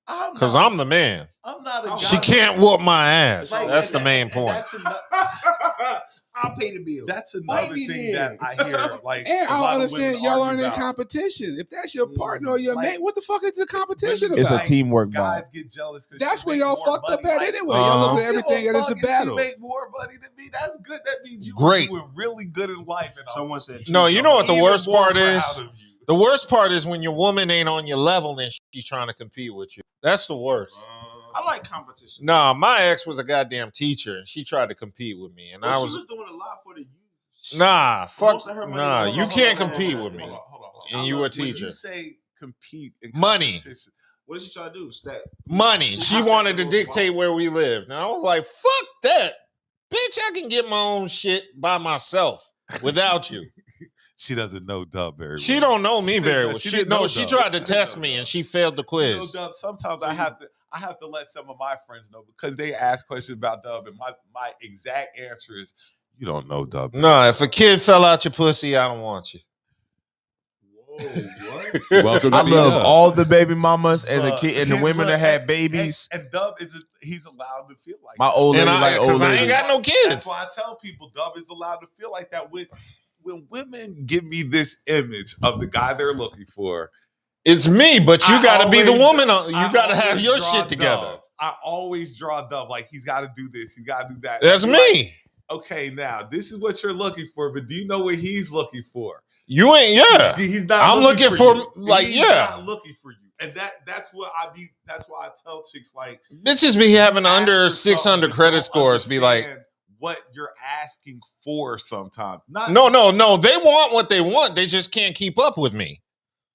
I'm because not- I'm the man. I'm not a guy. She can't whoop my ass. Like, That's and the main and point. that's I'll pay the bill. That's another Fight me thing then. that I hear. Like, And a I lot don't of women understand y'all aren't argue in about. competition. If that's your partner or your Like, mate, what the fuck is the competition about? It's a teamwork Guys vibe. get jealous because That's where y'all fucked up at anyway. Y'all Uh-huh. look at everything and it's a battle. She make more money than me. That's good. That means you Great. were doing really good in life. And Someone said, No, you know what the even worst more part proud is? of you. The worst part is when your woman ain't on your level and she's trying to compete with you. That's the worst. I like competition. Nah, my ex was a goddamn teacher and she tried to compete with me. And Well, I she was doing a lot for the youth. nah, fuck, Most of her money nah, was- you hold on, can't hold on, compete hold on, with me. Hold on. And you a When teacher. you say compete in Money. competition, What did she try to do? Stack Money. She wanted to dictate where we live. Now I was like, fuck that. Bitch, I can get my own shit by myself without you. she doesn't know Dub very well. She don't know me She very didn't- well. she She didn't know she Dub. tried to She didn't test know me Dub. and she failed the You know, quiz. Dub, sometimes I have to let some of my friends know because they ask questions about Dub, and my exact answer is, you don't know Dub. No, if a kid fell out your pussy, I don't want you. Whoa, what? Welcome to I love B.D.U.B. all the baby mamas and the Look, kid and the women that had and- babies. And Dub he's allowed to feel like My that. old lady And like old because I ain't ladies. got no That's kids. why I tell people Dub is allowed to feel like that. When women give me this image of the guy they're looking for, It's me, but you I got to be the always- woman. I You got to have always your draw shit together. Dub. I always draw Dub like he's got to do this, he's got to do that. That's And me. I'm like, okay, now this is what you're looking for, but do you know what he's looking for? You ain't, yeah. He's not. I'm looking for you. like, He's yeah. not looking for you, and that's what I be. That's why I tell chicks like Bitches be having ask under for 600 something, credit don't scores. Be like, understand what you're asking for. Sometimes, not no. They want what they want. They just can't keep up with me.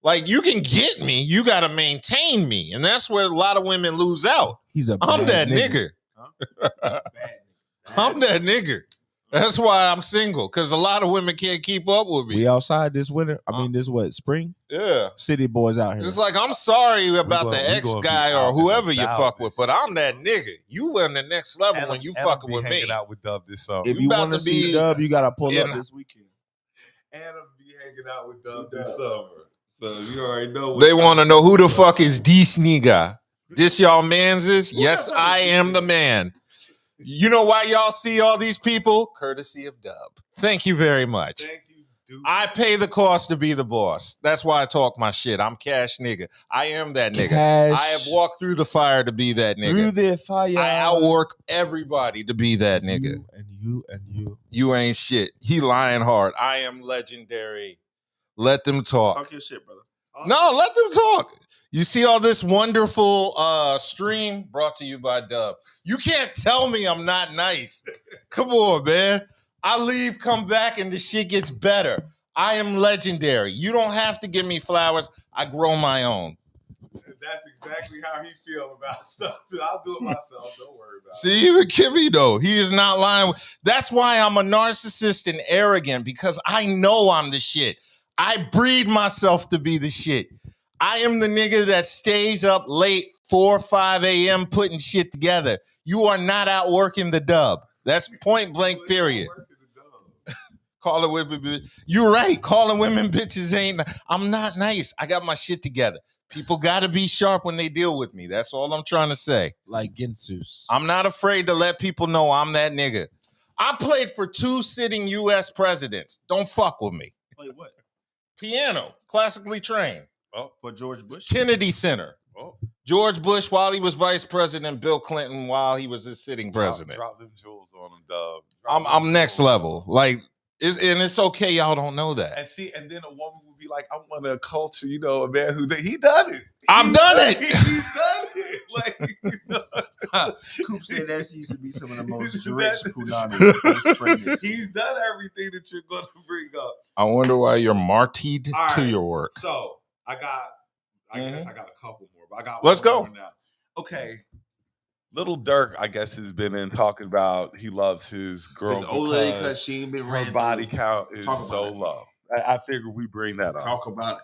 Like, you can get me, you got to maintain me, and that's where a lot of women lose out. He's a I'm bad that nigga. Bad nigga. I'm that nigga. That's why I'm single, because a lot of women can't keep up with me. We outside this winter. I mean, this what spring? Yeah. City boys out here. It's like, I'm sorry about gonna- the we ex gonna be guy out or and whoever you about fuck this with, but I'm that nigga. You on the next level when you fucking be with me. hanging out with Dub this summer. If you you about want to to see be Dub, you gotta pull in- up this weekend. And I'll be hanging out with Dub this summer. So you already know. They want to know who the fuck is this nigga. This y'all mans is? Yes, the fuck I is this am nigga? the man. You know why y'all see all these people? Courtesy of Dub. Thank you very much. Thank you, dude. I pay the cost to be the boss. That's why I talk my shit. I'm cash nigga. I am that nigga. Cash I have walked through the fire to be that nigga. through the fire. I outwork everybody to be that nigga. You and you and you. You ain't shit. He lying hard. I am legendary. Let them talk. Talk your shit, brother. No, let them talk. You see all this wonderful stream brought to you by Dub. You can't tell me I'm not nice. Come on, man. I leave, come back, and the shit gets better. I am legendary. You don't have to give me flowers. I grow my own. That's exactly how he feel about stuff too. I'll do it myself. Don't worry about it. See, even Kimmy, though, he is not lying. That's why I'm a narcissist and arrogant, because I know I'm the shit. I breed myself to be the shit. I am the nigga that stays up late, 4 or 5 a.m. putting shit together. You are not out working the Dub. That's point blank, period. Calling women, you're right. Calling women bitches ain't. I'm not nice. I got my shit together. People got to be sharp when they deal with me. That's all I'm trying to say. Like Ginsus. I'm not afraid to let people know I'm that nigga. I played for 2 sitting U.S. presidents. Don't fuck with me. Play what? Piano, classically trained. For George Bush? Kennedy Center. Oh. George Bush while he was vice president, Bill Clinton while he was a sitting president. Drop them jewels on him, Dub. I'm next level. Like, it's okay y'all don't know that. And see, and then a woman would be like, I want a culture, you know, a man who he done it. I've done it. He's done it. Like, you know. Coop said that used to be some of the most rich That- punani. He's done everything that you're going to bring up. I wonder why you're martied All to right. your work. So I guess Mhm. I got a couple more, but I got Let's one go. more now. Okay. Little Dirk, I guess, has been in talking about he loves his girl This old lady because because she ain't been her ran body through. count is Talk about so it. low. I figured we bring that up. Talk about it.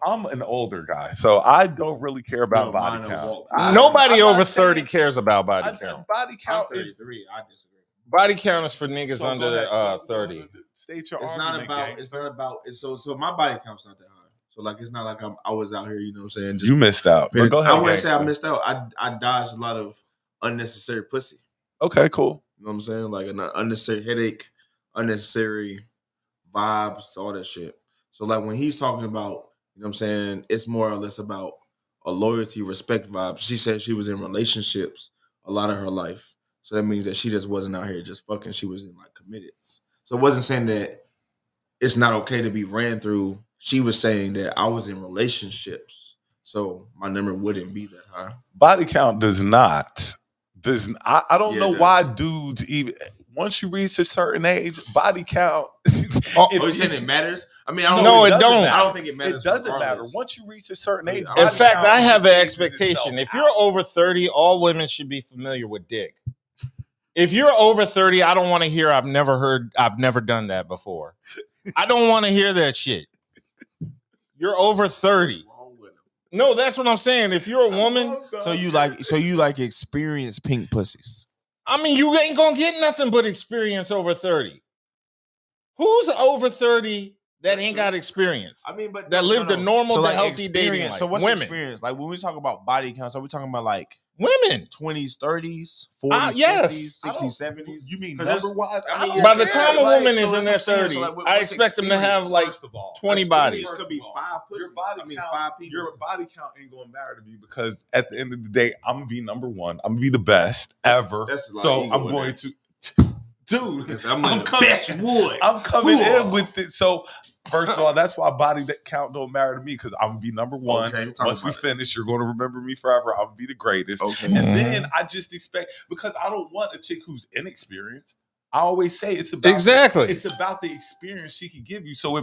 I'm an older guy, so I don't really care about No, body mine will count. walk. Nobody I'm not over saying- 30 cares about body count. Body I'm count is 33. I disagree. Body count is for niggas so go under ahead, go 30. ahead, state your It's not argument, about. It's gangster. not about. It's so my body count's not that high. So like it's not like I was out here. You know what I'm saying? You missed out. But go ahead. I wouldn't say I gangster. missed out. I dodged a lot of unnecessary pussy. Okay, cool. You know what I'm saying? Like an unnecessary headache, unnecessary vibes, all that shit. So like when he's talking about, you know what I'm saying, it's more or less about a loyalty, respect vibe. She said she was in relationships a lot of her life. So that means that she just wasn't out here just fucking. She was in like committed. So it wasn't saying that it's not okay to be ran through. She was saying that I was in relationships. So my number wouldn't be that high. Body count does not. I don't Yeah, know it why does. dudes even once you reach a certain age, body count. Oh, you saying it matters? I mean, I don't No, really- it doesn't don't. matter. I don't think it matters. It doesn't matter. regardless. Once you reach a certain age, In In body fact, count I have an phases expectation. itself If you're out. over 30, all women should be familiar with dick. If you're over 30, I don't want to hear I've never done that before. I don't want to hear that shit. You're over 30. What's wrong with him? No, that's what I'm saying. If you're a woman, So you like experienced pink pussies. I mean, you ain't gonna get nothing but experience over 30. Who's over 30 that That's ain't true. got experience? I mean, but That lived a normal, So like healthy dating experience. life. So what's women? experience? Like when we talk about body counts, are we talking about like Women. 20s, 30s, 40s, Yes. 50s, I don't- 60s, 70s? You mean 'Cause that's- number wise? I mean, By the yeah, time a like, woman so is in that's their what I'm saying. 30s, So, like, I what's expect them to have experience? like First of all, 20 bodies. Could be 5 Your pussies. body I mean, count, 5 people. your body count ain't gonna matter to me because at the end of the day, I'm gonna be number one. I'm gonna be the best ever. that's like so ego I'm in going there. to, dude. Yes, I'm I'm the coming- best wood. I'm coming Whoa. in with it. So first of all, that's why body count don't matter to me because I'm gonna be number one. Okay, talk Once we about it. finish, you're gonna remember me forever. I'm gonna be the greatest. Okay. And then I just expect because I don't want a chick who's inexperienced. I always say it's about Exactly. it's about the experience she can give you. So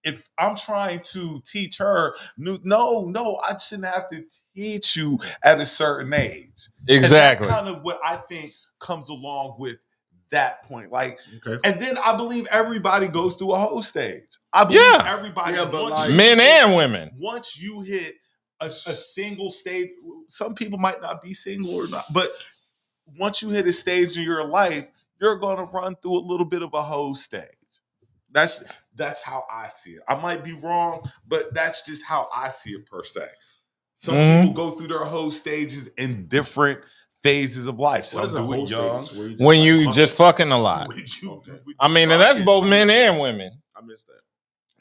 if I'm trying to teach her, no, I shouldn't have to teach you at a certain age. Exactly. And that's kind of what I think comes along with that point. Like, Okay. and then I believe everybody goes through a whole stage. I believe Yeah. everybody. Yeah, but once like- you Men hit- and women. Once you hit a single stage, some people might not be single or not, but once you hit a stage in your life, you're going to run through a little bit of a whole stage. That's how I see it. I might be wrong, but that's just how I see it per se. Some people go through their whole stages in different phases of life. What Some is a do whole it young. stage? Where you When like, you fuck just it? fucking a lot. Would you- Okay. would you I mean, and that's fuck both it? men and women. I missed that.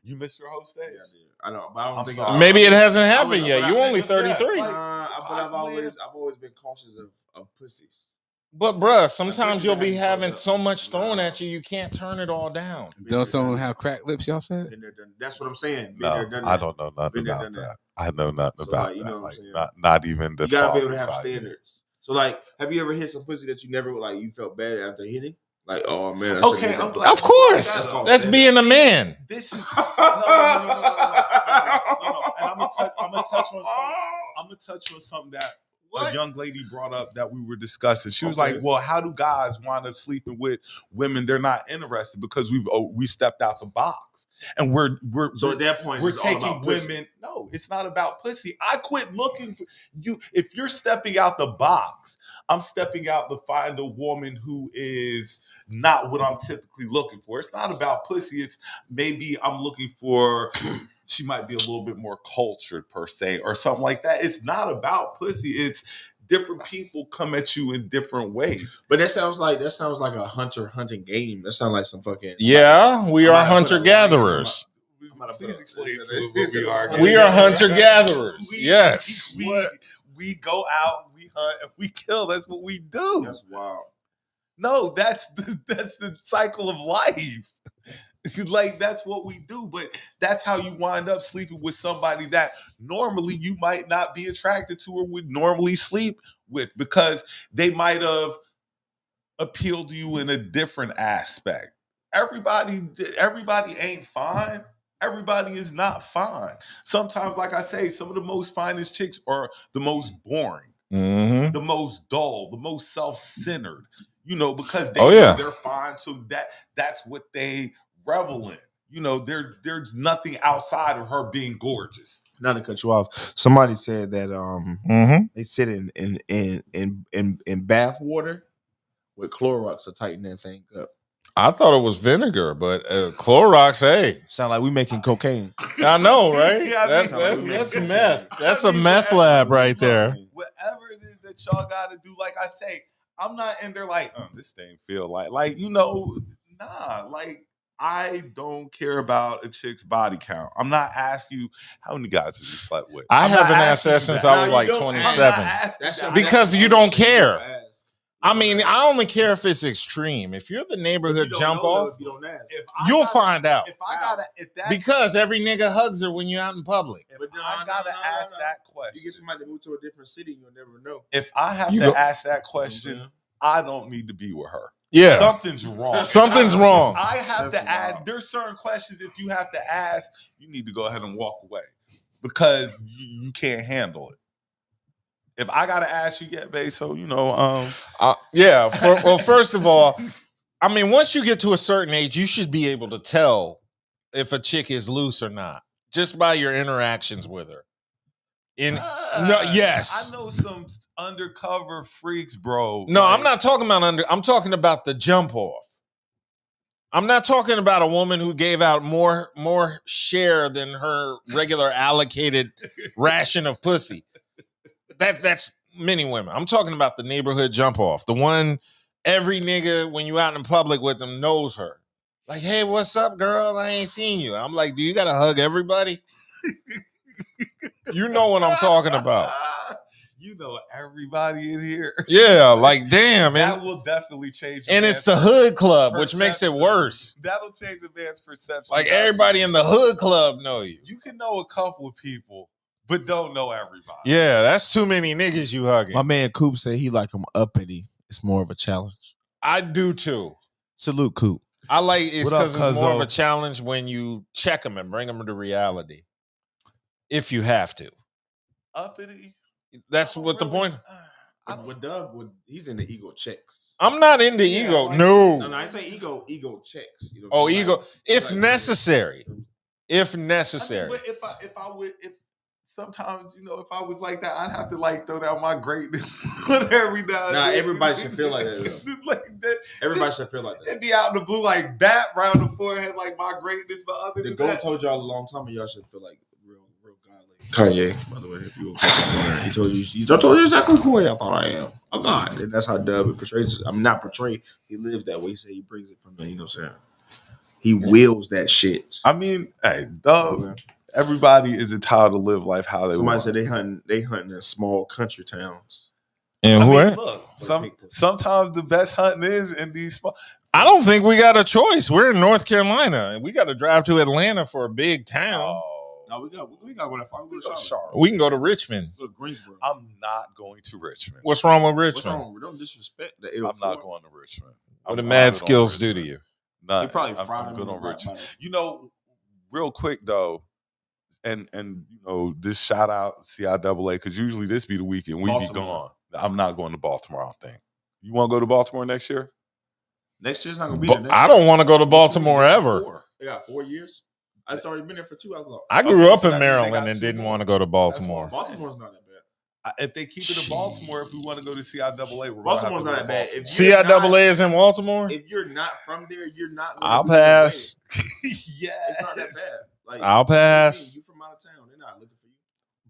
You missed your whole stage. Yeah, I did. I know, but I don't I'm think sorry. Maybe it hasn't I happened would- yet. but You I- only yeah, 33. like- But possibly I've always been cautious of pussies. But bruh, sometimes This you'll is be how you having fucked so up. much thrown Nah. at you, you can't turn it all down. Don't someone have cracked lips? Y'all said. Been there, done- That's what I'm saying. Been No, there, done I that. don't know nothing Been there, about done that. that. I know nothing So, about like, you that. know what I'm Like saying? not even the. You gotta be able to father have side yet. standards. So, like, have you ever hit some pussy that you never like? You felt bad after hitting? Like, oh man, I should've Okay, hit that I'm pussy. glad Of course. That's called That's being a See, man. This is no. And I'm gonna touch on something. I'm gonna touch on something that What? a young lady brought up that we were discussing. She was Okay. like, "Well, how do guys wind up sleeping with women they're not interested because we stepped out the box and we're So at that point, we're it's all taking about pussy. women. No, it's not about pussy. I quit looking for you. If you're stepping out the box, I'm stepping out to find a woman who is not what I'm typically looking for. It's not about pussy. It's maybe I'm looking for. She might be a little bit more cultured per se, or something like that. It's not about pussy. It's different people come at you in different ways. But that sounds like a hunting game. That sounds like some fucking Yeah, we I'm are gonna put a hunter gatherers. Please explain to It's us what we are. We are hunter gatherers. We- Yes. we go out, we hunt, and we kill. That's what we do. That's wild. No, that's the cycle of life. Like that's what we do, but that's how you wind up sleeping with somebody that normally you might not be attracted to or would normally sleep with because they might have appealed to you in a different aspect. Everybody ain't fine. Everybody is not fine. Sometimes, like I say, some of the most finest chicks are the most boring, Mm-hmm. the most dull, the most self-centered, because they Oh, know yeah. they're fine. So that's what they revel in. There's nothing outside of her being gorgeous. Not to cut you off. Somebody said that Mm-hmm. they sit in bath water with Clorox to tighten that thing up. I thought it was vinegar, but Clorox, hey. Sound like we making cocaine. I know, right? Yeah, I mean- That's meth. That's a meth lab right there. Whatever it is that y'all got to do, like I say, I'm not in there like, this thing feel like, you know, nah, like, I don't care about a chick's body count. I'm not asking you how many guys have you slept with. I I'm not haven't asked asking that you since that. I was Nah, like you don't 27. I'm not asking that. Because you don't care. Ask. I mean, I only care if it's extreme. If you're the neighborhood jump off, if you don't ask. you'll find out. If I gotta, if that, Because every nigga hugs her when you're out in public. if I gotta ask that You question, get somebody to move to a different city, you'll never know. if I have You to go- ask that question, I don't need to be with her. Yeah. Something's wrong. Something's wrong. I have That's to ask. wild. There's certain questions if you have to ask, you need to go ahead and walk away because you can't handle it. If I gotta ask you, babe. So you know, Yeah. Well, first of all, I mean, once you get to a certain age, you should be able to tell if a chick is loose or not just by your interactions with her. Yes. I know some undercover freaks, bro. No, Like, I'm not talking about I'm talking about the jump off. I'm not talking about a woman who gave out more share than her regular allocated ration of pussy. That's many women. I'm talking about the neighborhood jump off. The one every nigga when you out in public with them knows her. Like, hey, what's up, girl? I ain't seen you. I'm like, do you gotta hug everybody? You know what I'm talking about. You know everybody in here. Yeah, like damn, That will definitely change. and it's the hood club, which makes it perception. worse. That'll change the man's perception. Like everybody in the hood club know you. You can know a couple of people, but don't know everybody. Yeah, that's too many niggas you hugging. My man Coop said he like him uppity. It's more of a challenge. I do too. Salute, Coop. I like it What up, because it's more of a cuzzo? challenge when you check them and bring them to reality. If you have to. Uppity. That's what the point. With Dub, he's in the ego checks. I'm not into Yeah, ego. like- No. I say ego checks. You know, Oh, like- ego. If like- necessary. If I mean, necessary. but if sometimes, you know, if I was like that, I'd have to like throw down my greatness every now and Nah, then. everybody should feel like that, Like that. Everybody should feel like that. It'd be out in the blue like bat round the forehead like my greatness, but other The than GOAT that, told y'all a long time ago, y'all should feel like real godly. Kanye, by the way, if you he told you, I told you exactly who I thought I am. Oh God, and that's how Dub portrays. I'm not portray. He lives that way. He said he brings it from the, you know what I'm saying. He wills that shit. I mean, hey, dog. Everybody is entitled to live life how they Somebody want. said they hunting in small country towns. And I mean, where? look, sometimes the best hunting is in these small. I don't think we got a choice. We're in North Carolina. We got to drive to Atlanta for a big town. Oh, No, we got one. We go to Charlotte. We can go to Richmond. Go to Greensboro. I'm not going to Richmond. What's wrong with What's Richmond? wrong? Don't disrespect the I'm 804. not going to Richmond. What do I'm mad good on skills do to Richmond. you? None. You probably I'm fried good them on right Richmond. by- You know, real quick though, and you know, this shout out CIAA because usually this be the weekend we be Baltimore. gone. I'm not going to Baltimore. I don't think. You want to go to Baltimore next year? Next year's not gonna be But there. I don't want to go to Baltimore ever. They got 4 years. I just already been there for 2 hours. I grew Okay, up so in that means they Maryland got and two didn't more. want to go to Baltimore. That's what Baltimore's not that bad. If they keep it in Baltimore, if we want to go to CIAA, we're gonna Baltimore's have to not go that to bad. Baltimore. If you're CIAA is in Baltimore? If you're not from there, you're not. I'll looking for pass. Yes. It's not that bad. Like, I'll pass. You from out of town? They're not looking for you.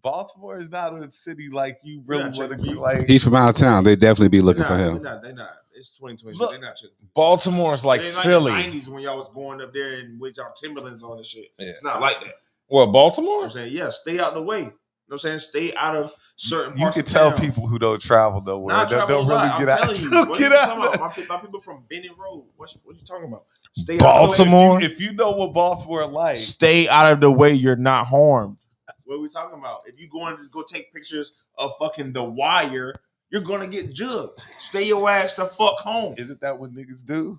Baltimore is not a city like you really not want to checking be for you. like. He's from out of town. They definitely be looking for him. They're not. It's 2020. Look, They're not checking. Baltimore's like It ain't Philly. Like the 90s when y'all was going up there and with y'all Timberlands on and shit. Yeah. It's not like that. You What, know Baltimore? what I'm saying? Yeah, stay out the way. You know what I'm saying? Stay out of certain You parts can of tell town. people who don't travel nowhere. Nah, I They travel don't a really lot. get I'm out. telling you. Don't What get you out. talking about? My people from Benning Road. What you talking about? Stay out Baltimore? If you know what Baltimore like, Stay out of the way. You're not harmed. What are we talking about? If you going to go take pictures of fucking The Wire, you're gonna get jugged. Stay your ass the fuck home. isn't that what niggas do?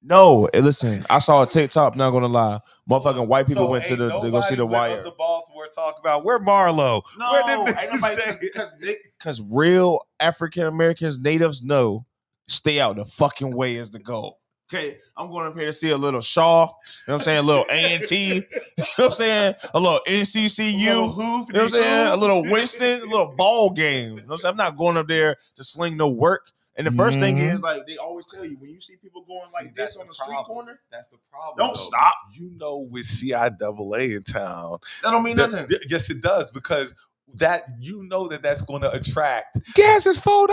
No, hey, listen. I saw a TikTok. Not gonna lie, motherfucking white people So went to ain't to go see The nobody went Wire. up to Baltimore talk about where Marlo. No, Where them ain't niggas nobody at? Because real African Americans, natives know, stay out the fucking way is the goal. Okay, I'm going up here to see a little Shaw. You know what I'm saying? A little A&T. You know what I'm saying? A little NCCU. You know what I'm saying? A little Winston. A little ball game. You know what I'm saying? I'm not going up there to sling no work. And the first thing is, like they always tell you when you see people going like this on the street corner, That's the problem. don't though. stop. You know, with CIAA in town, That don't mean nothing. yes, it does because that you know that's going to attract. Gas is $4.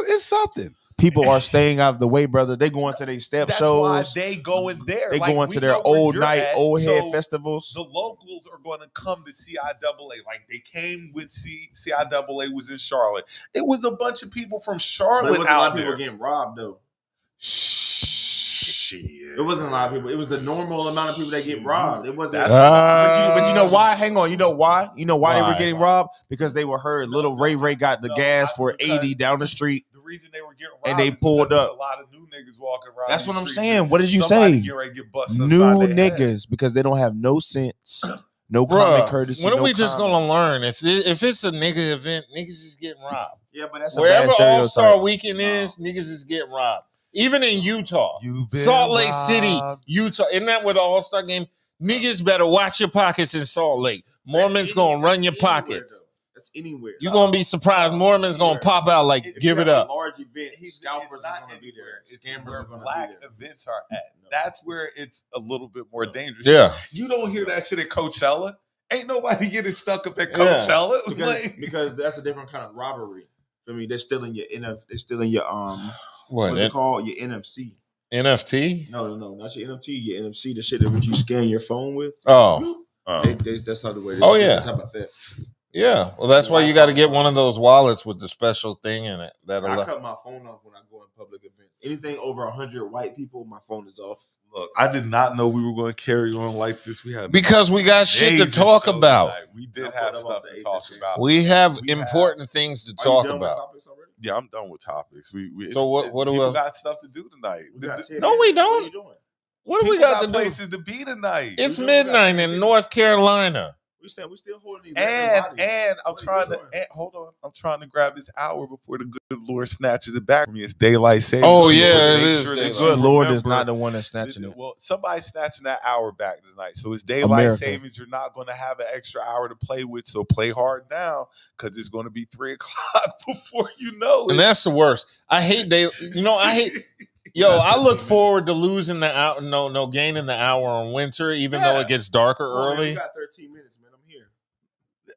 It's something. people are staying out of the way, brother. They going to their step That's shows. why they go in there. They Like, going we to their know where old you're night, at, old head so festivals. the locals are going to come to CIAA. Like, they came when CIAA was in Charlotte. It was a bunch of people from But Charlotte it wasn't a lot out of people there. getting robbed though. Shit. It wasn't a lot of people. It was the normal amount of people that get robbed. It wasn't. But you know why? Hang on. You know why? You know why they were getting Why? robbed? Because they were heard. Little Ray got the gas for because 80 down the street. The reason they were getting robbed And they is pulled because up. there's a lot of new niggas walking around. That's these what I'm streets, saying. and What did you somebody say? getting ready to get busted New upside their head. niggas because they don't have no sense, no common Bruh, courtesy. when are no we just common- gonna learn? If it's a nigga event, niggas is getting robbed. Yeah, but that's a Wherever bad stereotype. All-Star Weekend is, niggas is getting robbed. Even in Utah, You've been Salt Lake City, robbed. Utah. Isn't that where the All-Star game? Niggas better watch your pockets in Salt Lake. Mormons gonna run your pockets. That's anywhere. You're gonna be surprised. Mormons gonna pop out like, give it up. Large event, It's scalpers not are going to be anywhere. there. It's Scammers where are going to black be there. events are at. That's where it's a little bit more dangerous. Yeah. You don't hear that shit at Coachella. Ain't nobody getting stuck up at Yeah. Coachella. Because that's a different kind of robbery. I mean, they're stealing your they're stealing your What? what's it called? Your NFC. NFT? No, not your NFT. Your NFC, the shit that what you scan your phone with. Oh. That's how the way. Oh, yeah. That's how about that. Yeah. Well, that's why you got to get one of those wallets with the special thing in it. I cut my phone off when I go in public events. Anything over 100 white people, my phone is off. Look, I did not know we were going to carry on like this. We had Because we got shit to amazing talk show about. tonight. We did I have thought stuff about to the talk eighth about. We have We important things to Are talk you done with about. topics already? Yeah, I'm done with topics. So what do people we- got stuff to do tonight? We got 10 No, we minutes. What don't. are you doing? What do we People got to do? places to be tonight. It's We don't got midnight to in do. North Carolina. We still holding these And bodies. I'm What are trying you to doing? hold on. I'm trying to grab this hour before the good Lord snatches it back from me. It's daylight savings. Oh, time. yeah, Make it is sure that daylight. you Good Lord is remember not the one that's snatching it. Well, somebody's snatching that hour back tonight. So it's daylight America. savings. You're not going to have an extra hour to play with. So play hard now because it's going to be 3 o'clock before you know it. And that's the worst. I hate Yo, I look forward to losing the hour. No, gaining the hour on winter, even though Yeah. it gets darker Come on, man, early. we got 13 minutes, man. I'm here.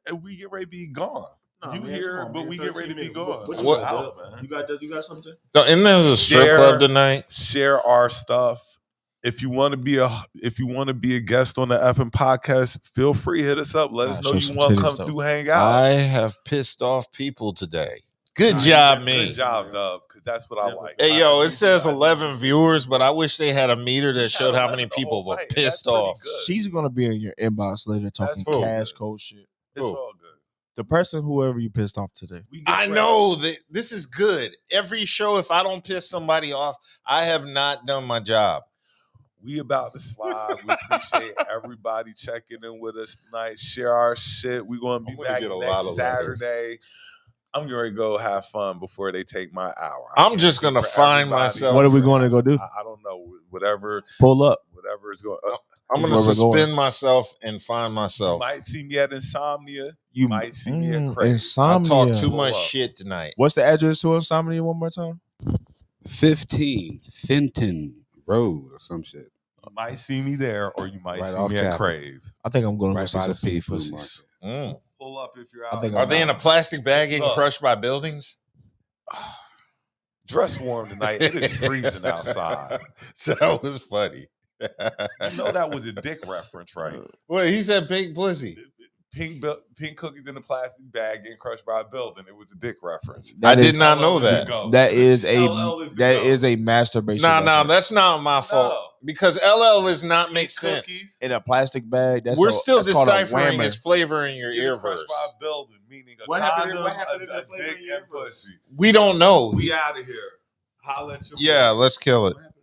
And we get ready to be gone. Nah, You man, here, come on, but man, we get ready to 13 be minutes. gone. What you What- got, out, Dub? man. You got something? And there's a strip Share- club tonight. Share our stuff. If you want to be a guest on the effing podcast, feel free, hit us up. Let us know show you some want to titties, come though. through, hang out. I have pissed off people today. Good Nah, job, you me. did Good job, Dub, because that's what I Yeah, like. Hey, yo, I it says I 11 viewers, but I wish they had a meter that You showed had how many 11 the people whole were night, and pissed that's pretty off. good. She's gonna be in your inbox later talking cool. cash code shit. It's Cool. all good. The person, whoever you pissed off today. We get I ready. know that this is good. Every show, if I don't piss somebody off, I have not done my job. We about to slide. We appreciate everybody checking in with us tonight. Share our shit. We're gonna be I'm gonna back get a lot next of letters. Saturday. I'm going to go have fun before they take my hour. I'm just gonna For find everybody. myself. What are we going to go do? I don't know. Whatever Pull up. is going. I'm That's gonna where we're going. suspend myself and find You myself. might see me at Insomnia. You might see me at Crazy. I Insomnia. talk too Pull much up. shit tonight. What's the address to Insomnia one more time? 15 Fenton Road or some shit. You might see me there, or you might Right see off me at Capitol. Crave. I think I'm going to go Right see by some the pink seafood pussies. Mm. Pull up if you're out. I think there. Are they in a plastic bag getting Look. crushed by buildings? Dress warm tonight? It is freezing outside. That was funny. You know that was a dick reference, right? Well, he said pink pussy. Pink cookies in a plastic bag getting crushed by a building. It was a dick reference. I did is- not know LL is the that. GOAT. That is LL is the GOAT. a masturbation. No, reference. that's not my fault. No. Because LL does not make Pink sense. cookies in a plastic bag. We're still that's called a deciphering whammer. his flavor in your Getting ear crushed verse. by a building, meaning a What happened- condom, what happened in a the flavor dick in your and verse? pussy. We don't know. We out of here. Holla at your Yeah, boy. let's kill it. What happened?